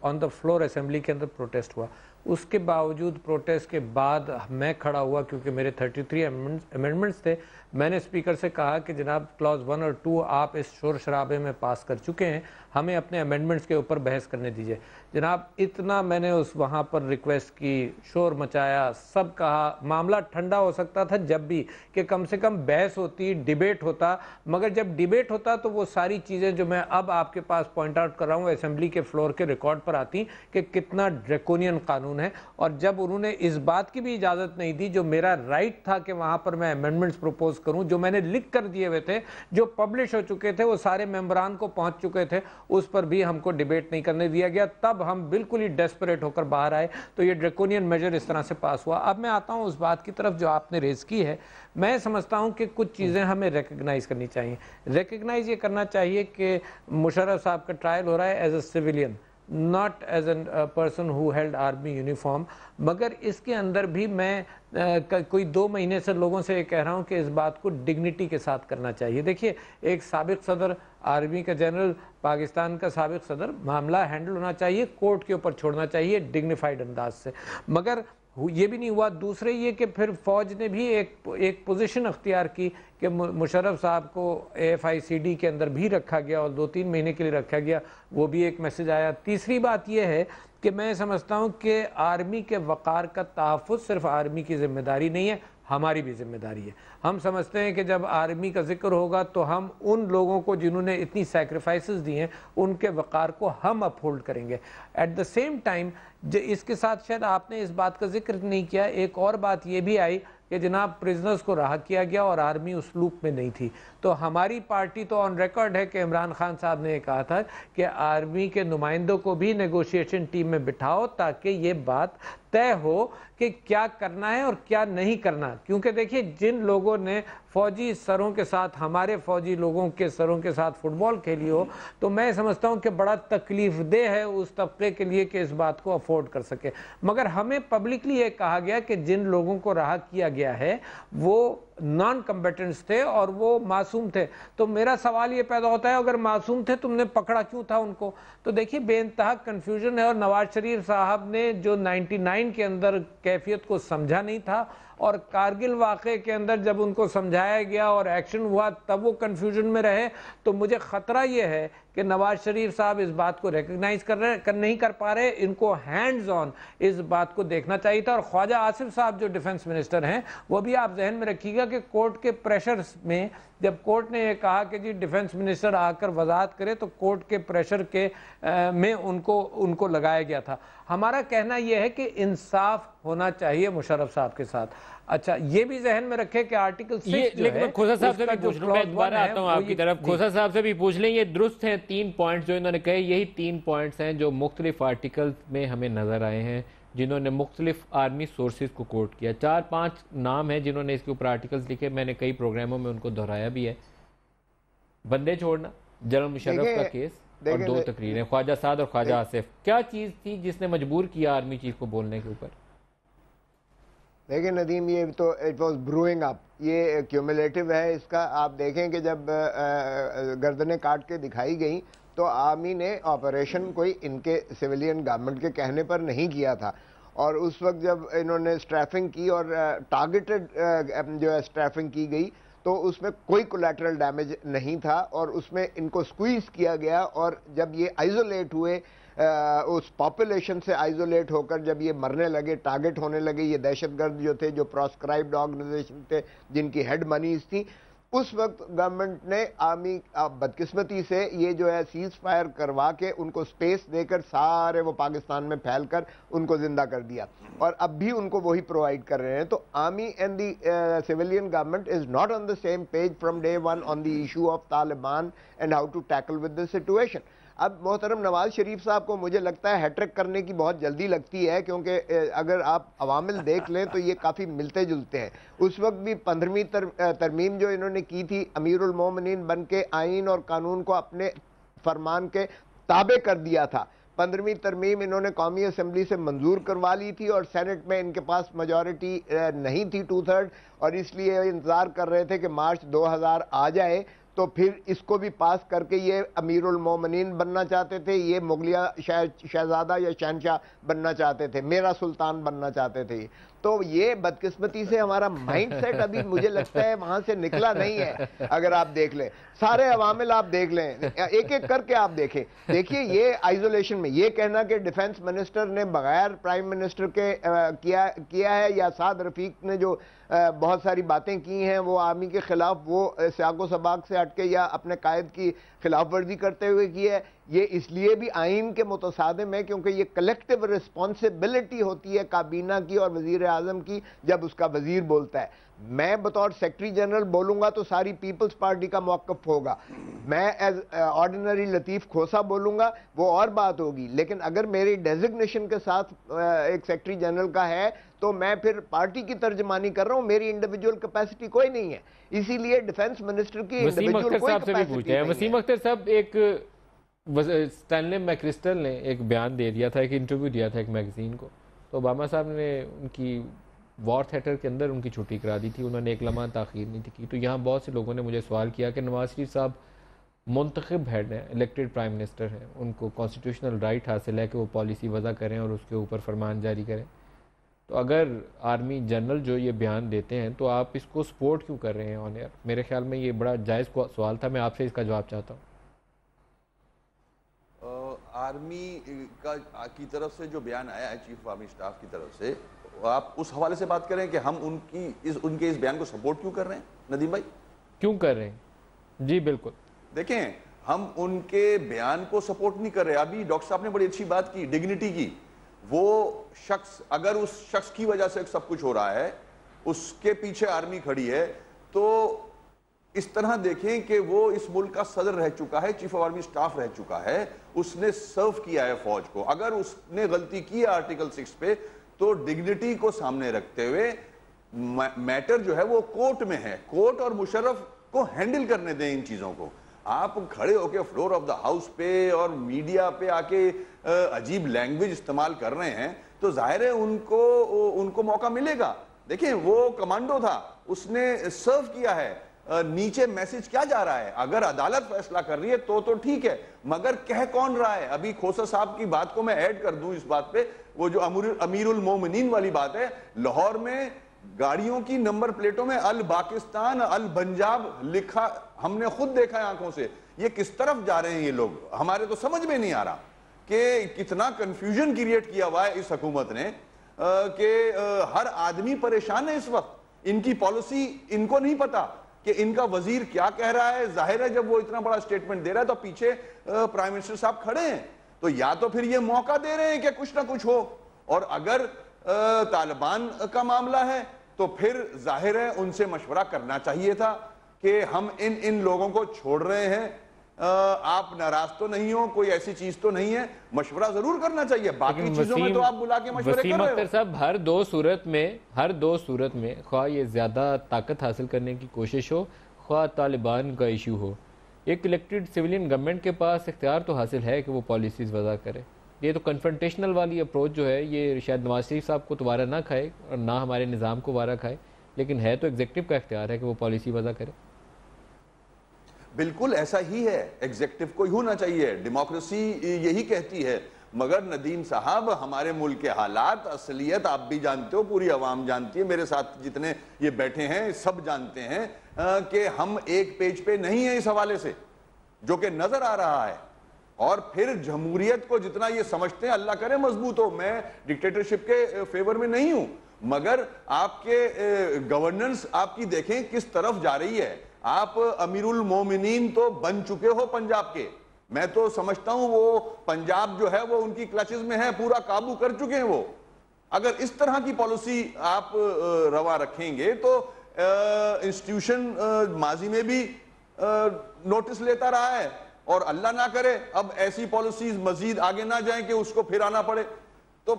ऑन द फ्लोर असेंबली के अंदर प्रोटेस्ट हुआ। उसके बावजूद प्रोटेस्ट के बाद मैं खड़ा हुआ, क्योंकि मेरे 33 अमेंडमेंट्स थे। मैंने स्पीकर से कहा कि जनाब क्लॉज 1 और 2 आप इस शोर शराबे में पास कर चुके हैं, हमें अपने अमेंडमेंट्स के ऊपर बहस करने दीजिए। जनाब इतना मैंने उस वहाँ पर रिक्वेस्ट की, शोर मचाया, सब कहा। मामला ठंडा हो सकता था जब भी, कि कम से कम बहस होती, डिबेट होता, मगर जब डिबेट होता तो वो सारी चीज़ें जो मैं अब आपके पास पॉइंट आउट कर रहा हूँ असेंबली के फ्लोर के रिकॉर्ड पर आती कि कितना ड्रैकोनियन कानून है। और जब उन्होंने इस बात की भी इजाज़त नहीं दी, जो मेरा राइट था कि वहाँ पर मैं अमेंडमेंट्स प्रपोज करूँ, जो मैंने लिख कर दिए हुए थे, जो पब्लिश हो चुके थे, वो सारे मेंबरान को पहुँच चुके थे, उस पर भी हमको डिबेट नहीं करने दिया गया। तब हम बिल्कुल ही डेस्परेट होकर बाहर आए, तो ये ड्रैकोनियन मेजर इस तरह से पास हुआ। अब मैं आता हूँ उस बात की तरफ जो आपने रेज की है। मैं समझता हूँ कि कुछ चीज़ें हमें रिकग्नाइज़ करनी चाहिए। रिकग्नाइज़ ये करना चाहिए कि मुशर्रफ साहब का ट्रायल हो रहा है as a civilian, not as an person who held army uniform. मगर इसके अंदर भी मैं कोई 2 महीने से लोगों से कह रहा हूँ कि इस बात को डिग्निटी के साथ करना चाहिए। देखिए, एक साबिक सदर, आर्मी का जनरल, पाकिस्तान का साबिक सदर, मामला हैंडल होना चाहिए, कोर्ट के ऊपर छोड़ना चाहिए डिग्निफाइड अंदाज से। मगर ये भी नहीं हुआ। दूसरे ये कि फिर फ़ौज ने भी एक पोजीशन अख्तियार की कि मुशर्रफ साहब को AFICD के अंदर भी रखा गया और 2-3 महीने के लिए रखा गया, वो भी एक मैसेज आया। तीसरी बात यह है कि मैं समझता हूँ कि आर्मी के वक़ार का तहफ़्फ़ुज़ सिर्फ आर्मी की ज़िम्मेदारी नहीं है, हमारी भी जिम्मेदारी है। हम समझते हैं कि जब आर्मी का जिक्र होगा तो हम उन लोगों को जिन्होंने इतनी सैक्रिफाइसेस दी हैं, उनके वक़ार को हम अपहोल्ड करेंगे। एट द सेम टाइम इसके साथ शायद आपने इस बात का जिक्र नहीं किया, एक और बात ये भी आई कि जनाब प्रिजनर्स को रहा किया गया और आर्मी उस लूप में नहीं थी। तो हमारी पार्टी तो ऑन रिकॉर्ड है कि इमरान खान साहब ने कहा था कि आर्मी के नुमाइंदों को भी नेगोशिएशन टीम में बिठाओ ताकि ये बात तय हो कि क्या करना है और क्या नहीं करना। क्योंकि देखिए, जिन लोगों ने फौजी सरों के साथ, हमारे फौजी लोगों के सरों के साथ फुटबॉल खेली हो, तो मैं समझता हूं कि बड़ा तकलीफदेह है उस तबके के लिए कि इस बात को अफोर्ड कर सके। मगर हमें पब्लिकली ये कहा गया कि जिन लोगों को रहा किया गया है वो नॉन कम्बेटेंट्स थे और वो मासूम थे। तो मेरा सवाल ये पैदा होता है, अगर मासूम थे तुमने पकड़ा क्यों था उनको? तो देखिए, बेइंतहा कन्फ्यूजन है। और नवाज शरीफ साहब ने जो 99 के अंदर कैफियत को समझा नहीं था, और कारगिल वाक़े के अंदर जब उनको समझाया गया और एक्शन हुआ तब वो कन्फ्यूजन में रहे। तो मुझे ख़तरा ये है कि नवाज शरीफ साहब इस बात को रिकग्नाइज़ नहीं कर पा रहे। इनको हैंड्स ऑन इस बात को देखना चाहिए था। और ख्वाजा आसिफ साहब जो डिफेंस मिनिस्टर हैं, वो भी आप जहन में रखिएगा कि कोर्ट के प्रेशर में, जब कोर्ट ने ये कहा कि जी डिफेंस मिनिस्टर आकर वजाहत करे, तो कोर्ट के प्रेशर के में उनको लगाया गया था। हमारा कहना यह है कि इंसाफ होना चाहिए मुशर्रफ साहब के साथ। अच्छा, ये भी जहन में रखे कि आर्टिकल 6 लेकिन मैं खोसा साहब से भी पूछ लूं, मैं दोबारा आता हूं आपकी तरफ। खोसा साहब से भी पूछ लें, ये दुरुस्त हैं 3 पॉइंट्स जो इन्होंने कहे, यही 3 पॉइंट्स हैं जो मुख्तलिफ आर्टिकल्स में हमें नजर आए हैं, जिन्होंने मुख्तलिफ आर्मी सोर्सेज को कोट किया। 4-5 नाम हैं जिन्होंने इसके ऊपर आर्टिकल्स लिखे, मैंने कई प्रोग्रामों में उनको दोहराया भी है। बंदे छोड़ना, जनरल मुशर्रफ का केस और 2 तकरीरें, ख्वाजा साद और ख्वाजा आसिफ। क्या चीज़ थी जिसने मजबूर किया आर्मी चीफ को बोलने के ऊपर? देखिए नदीम, ये तो इट वॉज ब्रूइंग अप, ये क्यूमुलेटिव है इसका। आप देखें कि जब गर्दनें काट के दिखाई गई तो आर्मी ने ऑपरेशन कोई इनके सिविलियन गवर्नमेंट के कहने पर नहीं किया था। और उस वक्त जब इन्होंने स्ट्रैफिंग की और टारगेटेड जो है स्ट्रैफिंग की गई, तो उसमें कोई कोलैटरल डैमेज नहीं था और उसमें इनको स्क्वीज किया गया। और जब ये आइसोलेट हुए, उस पॉपुलेशन से आइसोलेट होकर जब ये मरने लगे, टारगेट होने लगे, ये दहशतगर्द जो थे, जो प्रोस्क्राइब्ड ऑर्गेनाइजेशन थे, जिनकी हेड मनीज थी, उस वक्त गवर्नमेंट ने आर्मी बदकिस्मती से ये जो है सीज फायर करवा के उनको स्पेस देकर सारे वो पाकिस्तान में फैलकर उनको जिंदा कर दिया। और अब भी उनको वही प्रोवाइड कर रहे हैं। तो army and the civilian government is not on the same page from day one on the issue of Taliban and how to tackle with the situation. अब मोहतरम नवाज शरीफ साहब को मुझे लगता है हैट्रिक करने की बहुत जल्दी लगती है, क्योंकि अगर आप अवामिल देख लें तो ये काफ़ी मिलते जुलते हैं। उस वक्त भी 15वीं तरमीम जो इन्होंने की थी, अमीरुल मोमिनीन बन के आइन और कानून को अपने फरमान के ताबे कर दिया था। 15वीं तरमीम इन्होंने कौमी असम्बली से मंजूर करवा ली थी और सेनेट में इनके पास मेजॉरिटी नहीं थी 2/3, और इसलिए इंतज़ार कर रहे थे कि मार्च 2000 आ जाए तो फिर इसको भी पास करके ये अमीरुल मोमिनीन बनना चाहते थे, ये मुगलिया शहजादा या शहनशाह बनना चाहते थे, मेरा सुल्तान बनना चाहते थे। तो ये बदकिस्मती से हमारा माइंडसेट अभी मुझे लगता है वहां से निकला नहीं है। अगर आप देख लें सारे अवामिल, आप देख लें, एक एक करके आप देखें, देखिए ये आइसोलेशन में ये कहना कि डिफेंस मिनिस्टर ने बगैर प्राइम मिनिस्टर के किया है, या साद रफीक ने जो बहुत सारी बातें की हैं वो आर्मी के खिलाफ, वो सियाको सबाक से हटके या अपने कायद की खिलाफ वर्जी करते हुए की है। ये इसलिए भी आइन के मुतसादिम है क्योंकि ये कलेक्टिव रिस्पॉन्सिबिलिटी होती है काबीना की और वजीर आजम की जब उसका वजीर बोलता है। मैं बतौर सेक्रेटरी जनरल बोलूंगा तो सारी पीपल्स पार्टी का मौक़िफ़ होगा, मैं एज ऑर्डिनरी लतीफ़ खोसा बोलूंगा वो और बात होगी। लेकिन अगर मेरी डेजिग्नेशन के साथ एक सेक्रेटरी जनरल का है तो मैं फिर पार्टी की तर्जमानी कर रहा हूं, मेरी इंडिविजुअल कैपेसिटी कोई नहीं है। इसीलिए डिफेंस मिनिस्टर की इंडिविजुअल कोई कैपेसिटी नहीं है। वसीम अख्तर साहब, एक स्टैनले मैक्रिस्टल ने एक बयान दे दिया था, एक इंटरव्यू दिया था एक मैगजीन को, तो ओबामा साहब ने उनकी वॉर थिएटर के अंदर उनकी छुट्टी करा दी थी, उन्होंने एक लम्हा ताख़ीर नहीं की। तो यहाँ बहुत से लोगों ने मुझे सवाल किया कि नवाज शरीफ साहब मुंतखब हेड हैं, इलेक्टेड प्राइम मिनिस्टर हैं, उनको कॉन्स्टिट्यूशनल राइट हासिल है कि वो पॉलिसी वज़ा करें और उसके ऊपर फरमान जारी करें। तो अगर आर्मी जनरल जो ये बयान देते हैं तो आप इसको सपोर्ट क्यों कर रहे हैं ऑन एयर? मेरे ख्याल में ये बड़ा जायज़ सवाल था, मैं आपसे इसका जवाब चाहता हूँ। आर्मी की तरफ से जो बयान आया है चीफ ऑफ आर्मी स्टाफ की तरफ से, आप उस हवाले से बात करें कि हम उनके इस बयान को सपोर्ट क्यों कर रहे हैं नदीम भाई? क्यों कर रहे हैं? जी बिल्कुल, देखें हम उनके बयान को सपोर्ट नहीं कर रहे। अभी डॉक्टर साहब ने बड़ी अच्छी बात की डिग्निटी की। वो शख्स, अगर उस शख्स की वजह से सब कुछ हो रहा है, उसके पीछे आर्मी खड़ी है, तो इस तरह देखें कि वो इस मुल्क का सदर रह चुका है, चीफ ऑफ आर्मी स्टाफ रह चुका है, उसने सर्व किया है फौज को। अगर उसने गलती की है आर्टिकल 6 पे, तो तो डिग्निटी को सामने रखते हुए मैटर जो है वो कोर्ट में है, कोर्ट और मुशर्रफ को हैंडल करने दें इन चीजों को। आप खड़े होके फ्लोर ऑफ द हाउस पे और मीडिया पे आके अजीब लैंग्वेज इस्तेमाल कर रहे हैं, तो जाहिर है उनको मौका मिलेगा। देखिए वो कमांडो था, उसने सर्व किया है, नीचे मैसेज क्या जा रहा है। अगर अदालत फैसला कर रही है तो ठीक है, मगर कह कौन रहा है। अभी खोसा साहब की बात को मैं ऐड कर दूं इस बात पे, वो जो अमीरुल मोमिनीन वाली बात है, लाहौर में गाड़ियों की नंबर प्लेटों में अल पाकिस्तान अल पंजाब लिखा, हमने खुद देखा है आंखों से। ये किस तरफ जा रहे हैं ये लोग, हमारे तो समझ में नहीं आ रहा कि कितना कंफ्यूजन क्रिएट किया हुआ है इस हुकूमत ने, कि हर आदमी परेशान है इस वक्त। इनकी पॉलिसी इनको नहीं पता कि इनका वजीर क्या कह रहा है। जाहिर है जब वो इतना बड़ा स्टेटमेंट दे रहा है तो पीछे प्राइम मिनिस्टर साहब खड़े हैं, तो या तो फिर ये मौका दे रहे हैं कि कुछ ना कुछ हो, और अगर तालिबान का मामला है तो फिर जाहिर है उनसे मशवरा करना चाहिए था कि हम इन लोगों को छोड़ रहे हैं, आप नाराज तो नहीं हो, कोई ऐसी चीज तो नहीं है, मशवरा जरूर करना चाहिए। बाकी चीजों में तो आप बुला के मशवरे कर रहे हो। साहब हर दो सूरत में ख्वाह ये ज्यादा ताकत हासिल करने की कोशिश हो, ख्वाह तालिबान का इशू हो, एक इलेक्टेड सिविलियन गवर्नमेंट के पास इख्तियार तो हासिल है कि वो पॉलिसीज वज़ा करे। ये तो कन्फ्रंटेशनल वाली अप्रोच जो है ये शायद नवाज शरीफ साहब को दोबारा ना खाए और ना हमारे निज़ाम को वारा खाए, लेकिन है तो एग्जीक्यूटिव का इख्तियार है कि वो पॉलिसी वज़ा करे। बिल्कुल ऐसा ही है, एग्जीक्यूटिव को ही होना चाहिए, डेमोक्रेसी यही कहती है। मगर नदीम साहब, हमारे मुल्क के हालात, असलियत आप भी जानते हो, पूरी आवाम जानती है, मेरे साथ जितने ये बैठे हैं सब जानते हैं कि हम एक पेज पे नहीं है इस हवाले से, जो कि नजर आ रहा है। और फिर जमहूरियत को जितना ये समझते हैं, अल्लाह करे मजबूत हो, मैं डिक्टेटरशिप के फेवर में नहीं हूं, मगर आपके गवर्नेंस आपकी देखें किस तरफ जा रही है। आप अमीरुल मोमिनीन तो बन चुके हो पंजाब के, मैं तो समझता हूं वो पंजाब जो है वो उनकी क्लचेस में है, पूरा काबू कर चुके हैं वो। अगर इस तरह की पॉलिसी आप रवा रखेंगे तो इंस्टीट्यूशन माजी में भी नोटिस लेता रहा है, और अल्लाह ना करे अब ऐसी पॉलिसीज मजीद आगे ना जाए कि उसको फिर आना पड़े, तो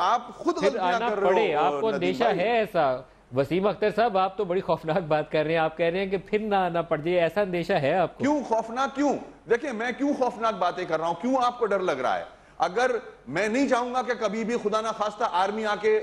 आप खुद गलतियां कर रहे हो। आपको अंदेशा है ऐसा? वसीम अख्तर साहब, आप तो बड़ी खौफनाक बात कर रहे हैं, आप कह रहे हैं कि फिर ना आना पड़ जाए, ऐसा अंदेशा है आपको? क्यों खौफनाक, क्यों? देखिए मैं क्यों खौफनाक बातें कर रहा हूं, क्यों आपको डर लग रहा है? अगर मैं नहीं चाहूंगा कि कभी भी खुदा ना खास्ता आर्मी आके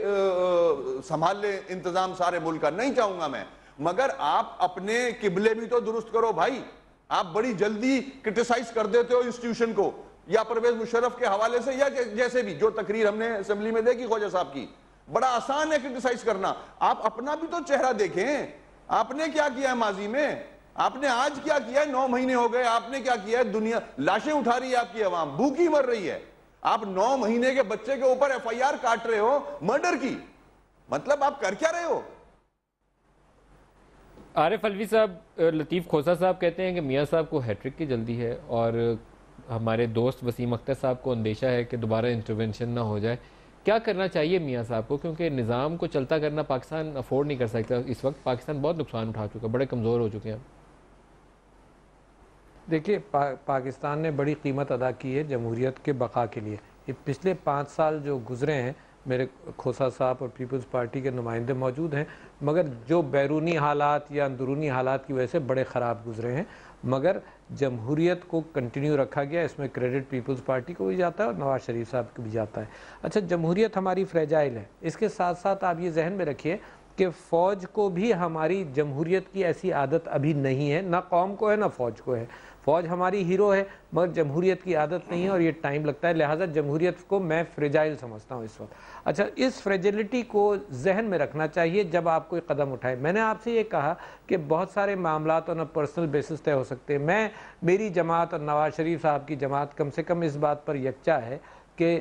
संभाल ले इंतजाम सारे मुल्क का, नहीं चाहूंगा मैं, मगर आप अपने किबले भी तो दुरुस्त करो भाई। आप बड़ी जल्दी क्रिटिसाइज कर देते हो इंस्टीट्यूशन को, या परवेज मुशर्रफ के हवाले से, या जैसे भी जो तकरीर हमने असेंबली में देखी ख्वाजा साहब की, बड़ा आसान है क्रिटिसाइज करना। आप अपना भी तो चेहरा देखें, आपने क्या किया है माजी में, आपने आज क्या किया है, 9 महीने हो गए, आपने क्या किया है? दुनिया लाशें उठा रही है, आपकी आवाम भूखी मर रही है, आप 9 महीने के बच्चे के ऊपर FIR काट रहे हो मर्डर की, मतलब आप कर क्या रहे हो? आरिफ अलवी साहब, लतीफ़ खोसा साहब कहते हैं कि मियाँ साहब को हैट्रिक की जल्दी है, और हमारे दोस्त वसीम अख्तर साहब को अंदेशा है कि दोबारा इंटरवेंशन ना हो जाए। क्या करना चाहिए मियाँ साहब को, क्योंकि निज़ाम को चलता करना पाकिस्तान अफोर्ड नहीं कर सकता इस वक्त, पाकिस्तान बहुत नुकसान उठा चुका, बड़े कमज़ोर हो चुके हैं। देखिए पाकिस्तान ने बड़ी कीमत अदा की है जमहूरियत के बका के लिए। ये पिछले 5 साल जो गुजरे हैं, मेरे खोसा साहब और पीपल्स पार्टी के नुमाइंदे मौजूद हैं, मगर जो बैरूनी हालात या अंदरूनी हालात की वजह से बड़े ख़राब गुजरे हैं, मगर जमहूरियत को कंटिन्यू रखा गया। इसमें क्रेडिट पीपल्स पार्टी को भी जाता है और नवाज शरीफ साहब को भी जाता है। अच्छा, जमहूरियत हमारी फ्रेजाइल है, इसके साथ साथ आप ये जहन में रखिए कि फ़ौज को भी हमारी जमहूरियत की ऐसी आदत अभी नहीं है, ना कौम को है ना फ़ौज को है। फ़ौज हमारी हीरो है, मगर जमहूरियत की आदत नहीं है और ये टाइम लगता है, लिहाजा जमहूरियत को मैं फ्रेजाइल समझता हूँ इस वक्त। अच्छा, इस फ्रेजिलिटी को जहन में रखना चाहिए जब आप कोई कदम उठाएं। मैंने आपसे ये कहा कि बहुत सारे मामलात ऑन पर्सनल बेसिस तय हो सकते हैं। मेरी जमात और नवाज शरीफ साहब की जमात कम से कम इस बात पर यकजा है कि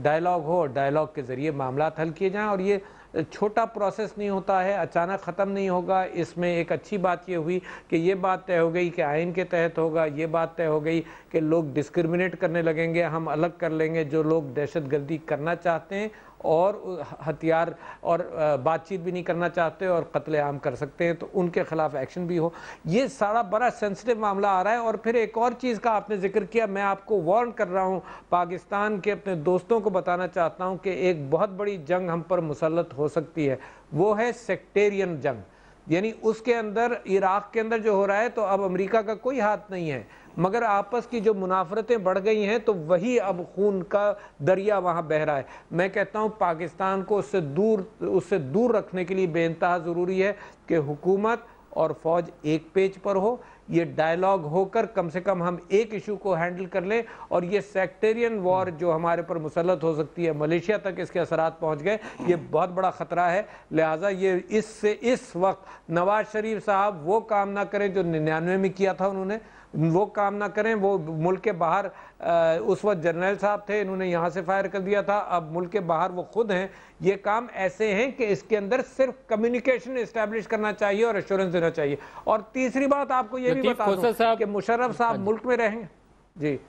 डायलॉग हो और डायलॉग के ज़रिए मामलात हल किए जाएँ, और ये छोटा प्रोसेस नहीं होता है, अचानक ख़त्म नहीं होगा। इसमें एक अच्छी बात ये हुई कि ये बात तय हो गई कि आइन के तहत होगा, ये बात तय हो गई कि लोग डिस्क्रिमिनेट करने लगेंगे, हम अलग कर लेंगे जो लोग दहशत गर्दी करना चाहते हैं और हथियार और बातचीत भी नहीं करना चाहते और कत्लेआम कर सकते हैं, तो उनके खिलाफ एक्शन भी हो। ये सारा बड़ा सेंसिटिव मामला आ रहा है। और फिर एक और चीज़ का आपने जिक्र किया, मैं आपको वार्न कर रहा हूँ, पाकिस्तान के अपने दोस्तों को बताना चाहता हूँ कि एक बहुत बड़ी जंग हम पर मुसल्लत हो सकती है, वो है सेक्टेरियन जंग। यानी उसके अंदर इराक के अंदर जो हो रहा है, तो अब अमेरिका का कोई हाथ नहीं है, मगर आपस की जो मुनाफरतें बढ़ गई हैं, तो वही अब खून का दरिया वहाँ बह रहा है। मैं कहता हूँ पाकिस्तान को उससे दूर रखने के लिए बेइंतहा ज़रूरी है कि हुकूमत और फ़ौज एक पेज पर हो, ये डायलॉग होकर कम से कम हम एक इशू को हैंडल कर लें। और ये सेक्टेरियन वॉर जो हमारे पर मुसल्लत हो सकती है, मलेशिया तक इसके असरात पहुंच गए, ये बहुत बड़ा ख़तरा है। लिहाजा ये इससे इस वक्त नवाज शरीफ साहब वो काम ना करें जो 99 में किया था उन्होंने, वो काम ना करें। वो मुल्क के बाहर उस वक्त जर्नल साहब थे, इन्होंने यहाँ से फायर कर दिया था, अब मुल्क के बाहर वो खुद हैं। ये काम ऐसे हैं कि इसके अंदर सिर्फ कम्युनिकेशन इस्टेब्लिश करना चाहिए और एश्योरेंस देना चाहिए। और तीसरी बात आपको ये भी बता दूं कि मुशर्रफ साहब मुल्क में रहेंगे। जी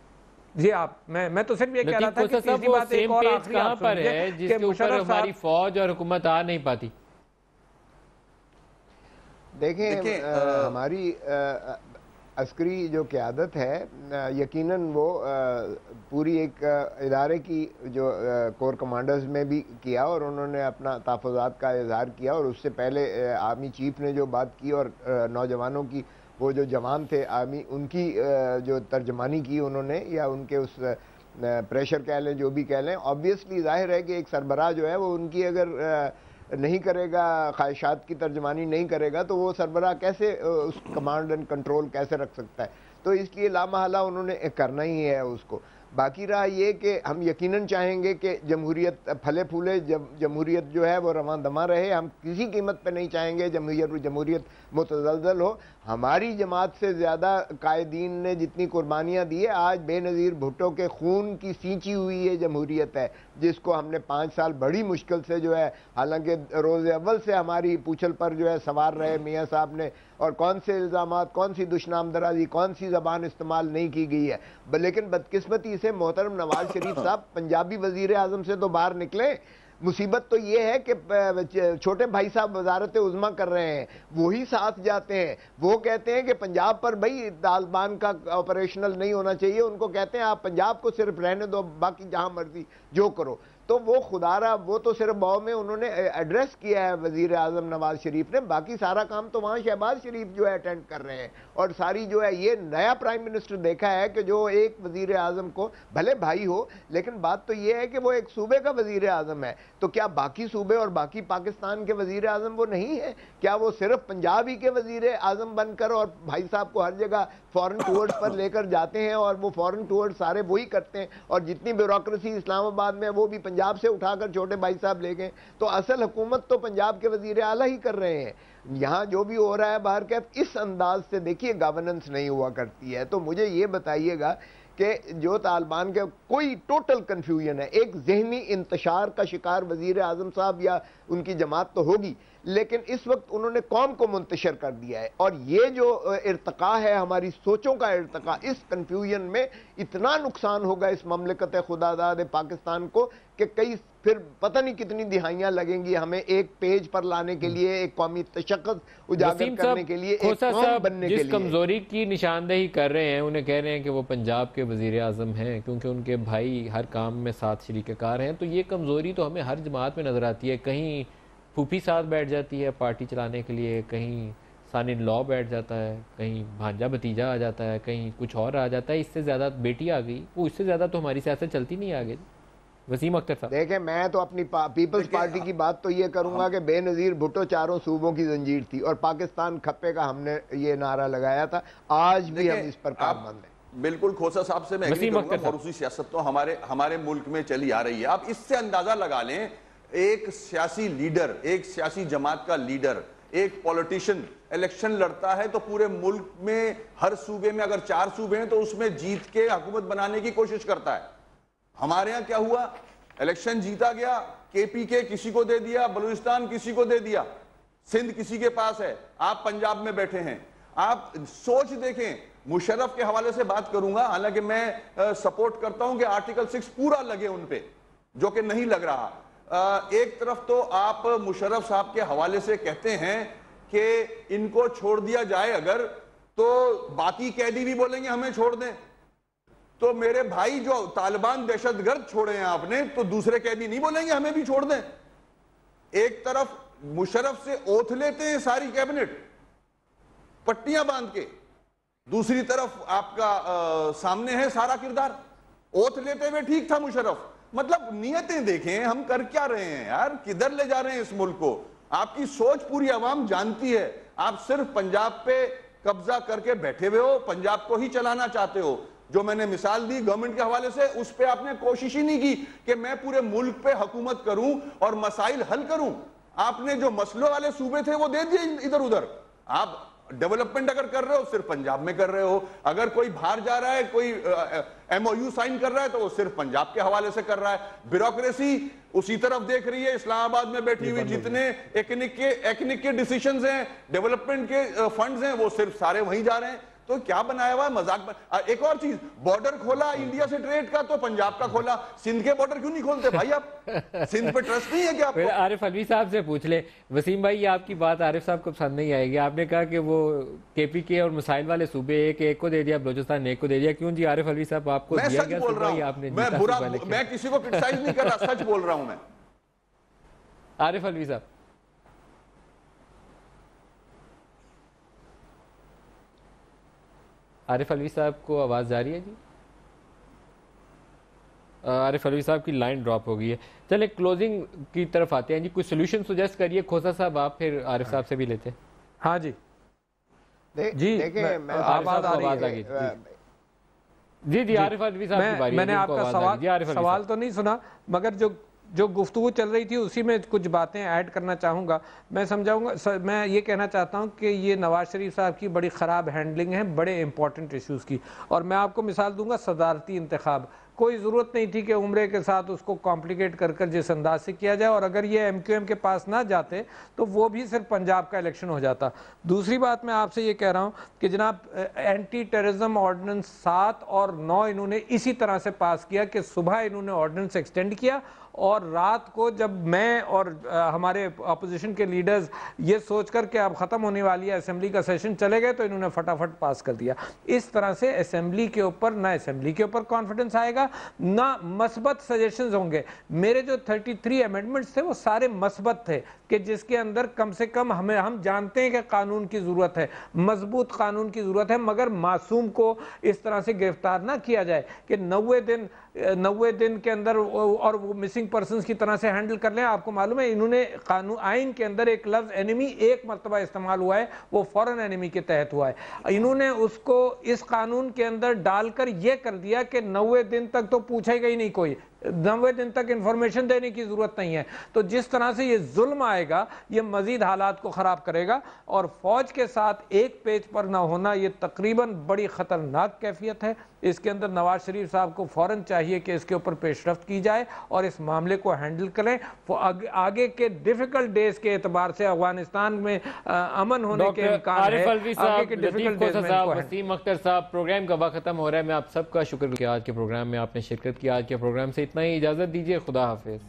जी, आप मैं तो सिर्फ ये कह रहा था कि तीसरी बात एक और आखिरी कहां पर है जिसके ऊपर हमारी फौज और हुकूमत आ नहीं पाती। देखिए हमारी अस्करी जो क़यादत है, यकीनन वो पूरी एक इदारे की जो कोर कमांडर्स में भी किया और उन्होंने अपना तहफ़्फ़ुज़ात का इज़हार किया। और उससे पहले आर्मी चीफ ने जो बात की और नौजवानों की, वो जो जवान थे आर्मी, उनकी जो तर्जमानी की उन्होंने, या उनके उस प्रेशर कह लें, जो भी कह लें। ऑब्वियसली ज़ाहिर है कि एक सरबराह जो है वो उनकी अगर नहीं करेगा, ख्वाहिशात की तर्जमानी नहीं करेगा, तो वो सरबराह कैसे उस कमांड एंड कंट्रोल कैसे रख सकता है। तो इसलिए लामहला उन्होंने करना ही है उसको। बाकी रहा ये कि हम यकीनन चाहेंगे कि जमहूरियत फले फूले, जमहूरियत जो है वो रवां दमा रहे। हम किसी कीमत पे नहीं चाहेंगे जमहूरियत मुतज़लज़ल हो। हमारी जमात से ज़्यादा कायदीन ने जितनी कुर्बानियाँ दी है, आज बेनज़ीर भुट्टो के खून की सींची हुई ये जमहूरियत है, जिसको हमने 5 साल बड़ी मुश्किल से जो है, हालांकि रोज़ अव्वल से हमारी पूछल पर जो है सवार रहे मियाँ साहब ने, और कौन से इल्ज़ामात, कौन सी दुश्मन दराजी, कौन सी ज़बान इस्तेमाल नहीं की गई है। लेकिन बदकिस्मती से मोहतरम नवाज शरीफ साहब पंजाबी वज़ीर आज़म से तो बाहर निकले। मुसीबत तो ये है कि छोटे भाई साहब वजारत उज़्मा कर रहे हैं, वही साथ जाते हैं। वो कहते हैं कि पंजाब पर भाई तालिबान का ऑपरेशनल नहीं होना चाहिए, उनको कहते हैं आप पंजाब को सिर्फ रहने दो, बाकी जहां मर्जी जो करो। तो वो खुदारा, वो तो सिर्फ बाव में उन्होंने एड्रेस किया है वजीर आज़म नवाज शरीफ ने, बाकी सारा काम तो वहाँ शहबाज शरीफ जो है अटेंड कर रहे हैं। और सारी जो है ये नया प्राइम मिनिस्टर देखा है कि जो एक वजीर आज़म को, भले भाई हो, लेकिन बात तो ये है कि वो एक सूबे का वजीर आज़म है। तो क्या बाकी सूबे और बाकी पाकिस्तान के वजीर आज़म वो नहीं है? क्या वो सिर्फ पंजाब ही के वजीर आज़म बनकर और भाई साहब को हर जगह फॉरेन टूर्स पर लेकर जाते हैं, और वो फॉरेन टूर्स सारे वही करते हैं, और जितनी ब्यूरोक्रेसी इस्लामाबाद में वो भी पंजाब से उठाकर छोटे भाई साहब ले गए। तो असल हुकूमत तो पंजाब के वजीर आला ही कर रहे हैं। यहाँ जो भी हो रहा है बाहर के, इस अंदाज से देखिए गवर्नेंस नहीं हुआ करती है। तो मुझे ये बताइएगा कि जो तालिबान के कोई टोटल कन्फ्यूजन है, एक जहनी इंतशार का शिकार वजीर आज़म साहब या उनकी जमात तो होगी, लेकिन इस वक्त उन्होंने कौम को मुंतशर कर दिया है। और ये जो इर्तका है, हमारी सोचों का इर्तका, इस कन्फ्यूजन में इतना नुकसान होगा इस ममलकत खुदादाद पाकिस्तान को कि कई फिर पता नहीं कितनी दिहाइयां लगेंगी हमें एक पेज पर लाने के लिए, एक कौमी तशक्कुस उजागर करने के लिए, एक कौम बनने के लिए। जिस कमजोरी की निशानदेही कर रहे हैं, उन्हें कह रहे हैं कि वो पंजाब के वजीर आज़म हैं क्योंकि उनके भाई हर काम में साथ शरीककार हैं। तो ये कमजोरी तो हमें हर जमात में नजर आती है। कहीं फूफी साथ बैठ जाती है पार्टी चलाने के लिए, कहीं सन इन लॉ बैठ जाता है, कहीं भांजा भतीजा आ जाता है, कहीं कुछ और आ जाता है। इससे ज़्यादा बेटी आ गई, वो इससे ज़्यादा तो हमारी सियासत चलती नहीं आगे। वसीम अख्तर साहब देखें, मैं तो अपनी पीपल्स पार्टी की बात तो ये करूंगा कि बेनज़ीर भुट्टो चारों सूबों की जंजीर थी और पाकिस्तान खप्पे का हमने ये नारा लगाया था। आज भी हम इस पर कारमंद हैं। बिल्कुल खोसा साहब से मैं एग्री करूंगा, फौरूसी सियासत तो हमारे मुल्क में चली आ रही है। आप इससे अंदाजा लगा लें, एक सियासी लीडर, एक सियासी जमात का लीडर, एक पॉलिटिशियन इलेक्शन लड़ता है तो पूरे मुल्क में हर सूबे में, अगर 4 सूबे हैं तो उसमें जीत के हुकूमत बनाने की कोशिश करता है। हमारे यहां क्या हुआ, इलेक्शन जीता गया, केपीके किसी को दे दिया, बलूचिस्तान किसी को दे दिया, सिंध किसी के पास है, आप पंजाब में बैठे हैं। आप सोच देखें, मुशर्रफ के हवाले से बात करूंगा, हालांकि मैं सपोर्ट करता हूं कि आर्टिकल 6 पूरा लगे उन पे, जो कि नहीं लग रहा। एक तरफ तो आप मुशर्रफ साहब के हवाले से कहते हैं कि इनको छोड़ दिया जाए अगर, तो बाकी कैदी भी बोलेंगे हमें छोड़ दें। तो मेरे भाई जो तालिबान दहशतगर्द छोड़े हैं आपने, तो दूसरे कैदी नहीं बोलेंगे हमें भी छोड़ दें। एक तरफ मुशर्रफ से ओथ लेते हैं सारी कैबिनेट पट्टियां बांध के, दूसरी तरफ आपका सामने है सारा किरदार। ओथ लेते हुए ठीक था मुशर्रफ, मतलब नियतें देखें हम कर क्या रहे हैं यार, किधर ले जा रहे हैं इस मुल्क को। आपकी सोच पूरी अवाम जानती है, आप सिर्फ पंजाब पे कब्जा करके बैठे हुए हो, पंजाब को ही चलाना चाहते हो। जो मैंने मिसाल दी गवर्नमेंट के हवाले से, उस पे आपने कोशिश ही नहीं की कि मैं पूरे मुल्क पे हुकूमत करूं और मसाइल हल करूं। आपने जो मसलों वाले सूबे थे वो दे दिए इधर उधर। आप डेवलपमेंट अगर कर रहे हो सिर्फ पंजाब में कर रहे हो, अगर कोई बाहर जा रहा है, कोई MOU साइन कर रहा है तो वो सिर्फ पंजाब के हवाले से कर रहा है। ब्यूरोक्रेसी उसी तरफ देख रही है, इस्लामाबाद में बैठी हुई जितने एकाधिक के डिसीजंस हैं, डेवलपमेंट के फंड्स हैं, वो सिर्फ सारे वहीं जा रहे हैं। तो क्या बनाया हुआ है मजाक। एक और चीज, बॉर्डर खोला इंडिया से ट्रेड का तो पंजाब का खोला, सिंध के बॉर्डर क्यों नहीं खोलते भाई आप? सिंध पे ट्रस्ट नहीं है क्या आपको? आरिफ अलवी साहब से पूछ ले। वसीम भाई, ये आपकी बात आरिफ साहब को पसंद नहीं आएगी। आपने कहा कि वो KPK और मसाइल वाले सूबे एक को दे दिया, बलोचिस्तान एक को दे दिया। क्यों जी आरिफ अलवी साहब, आपको मैं दिया सच गया बोल रहा हूं, आपने? मैं किसी को क्रिटिसाइज नहीं कर रहा, सच बोल रहा हूं मैं। आरिफ अलवी साहब, आरिफ अलवी साहब को आवाज़ जा रही है जी? आरिफ अलवी साहब की लाइन ड्रॉप हो गई है। चले क्लोजिंग की तरफ आते हैं जी। कुछ सोल्यूशन सुजेस्ट करिए खोसा साहब, आप फिर आरिफ साहब से भी लेते हैं। हाँ जी जी देखिए, आवाज़ आ गई जी आरिफ अलवी साहब की बारी है। मैंने आपका सवाल तो नहीं सुना, मगर जो गुफ्तगू चल रही थी उसी में कुछ बातें ऐड करना चाहूँगा। मैं समझाऊंगा, मैं ये कहना चाहता हूँ कि ये नवाज शरीफ साहब की बड़ी ख़राब हैंडलिंग है बड़े इंपॉर्टेंट इश्यूज़ की। और मैं आपको मिसाल दूंगा, सदारती इंतखाब, कोई ज़रूरत नहीं थी कि उम्रे के साथ उसको कॉम्प्लिकेट कर जिस अंदाज से किया जाए, और अगर ये MQM के पास ना जाते तो वो भी सिर्फ पंजाब का इलेक्शन हो जाता। दूसरी बात मैं आपसे ये कह रहा हूँ कि जनाब एंटी टेररिज्म ऑर्डिनेंस 7 और 9 इन्होंने इसी तरह से पास किया कि सुबह इन्होंने ऑर्डिनेंस एक्सटेंड किया और रात को जब मैं और हमारे अपोजिशन के लीडर्स ये सोचकर कि अब ख़त्म होने वाली है असेंबली का सेशन, चले गए तो इन्होंने फटाफट पास कर दिया। इस तरह से असेंबली के ऊपर ना असेंबली के ऊपर कॉन्फिडेंस आएगा, ना मस्बत सजेशंस होंगे। मेरे जो 33 अमेंडमेंट्स थे वो सारे मस्बत थे कि जिसके अंदर कम से कम हम जानते हैं कि कानून की ज़रूरत है, मजबूत कानून की ज़रूरत है, मगर मासूम को इस तरह से गिरफ्तार ना किया जाए कि 90 दिन के अंदर और वो मिसिंग पर्सन्स की तरह से हैंडल कर लें। आपको मालूम है इन्होंने कानून आइन के अंदर एक लफ्ज़ एनिमी एक मरतबा इस्तेमाल हुआ है, वो फॉरेन एनिमी के तहत हुआ है। इन्होंने उसको इस कानून के अंदर डालकर यह कर दिया कि 90 दिन तक तो पूछेगा ही नहीं कोई, 90 दिन तक इंफॉर्मेशन देने की जरूरत नहीं है। तो जिस तरह से ये जुल्म आएगा ये मजीद हालात को खराब करेगा, और फौज के साथ एक पेज पर ना होना ये तकरीबन बड़ी खतरनाक कैफियत है। इसके अंदर नवाज शरीफ साहब को फौरन चाहिए कि इसके ऊपर पेशरफ्त की जाए और इस मामले को हैंडल करें। आगे के डिफिकल्ट डेज के एतबार से अफगानिस्तान में अमन होने के इम्कान है। आगे के डिफिकल्ट डेज में वसीम अख्तर साहब, प्रोग्राम का वक्त खत्म हो रहा है। मैं आप सबका शुक्र किया आज के प्रोग्राम में आपने शिरकत की। आज के प्रोग्राम से इतना ही, इजाज़त दीजिए, खुदा हाफिज़।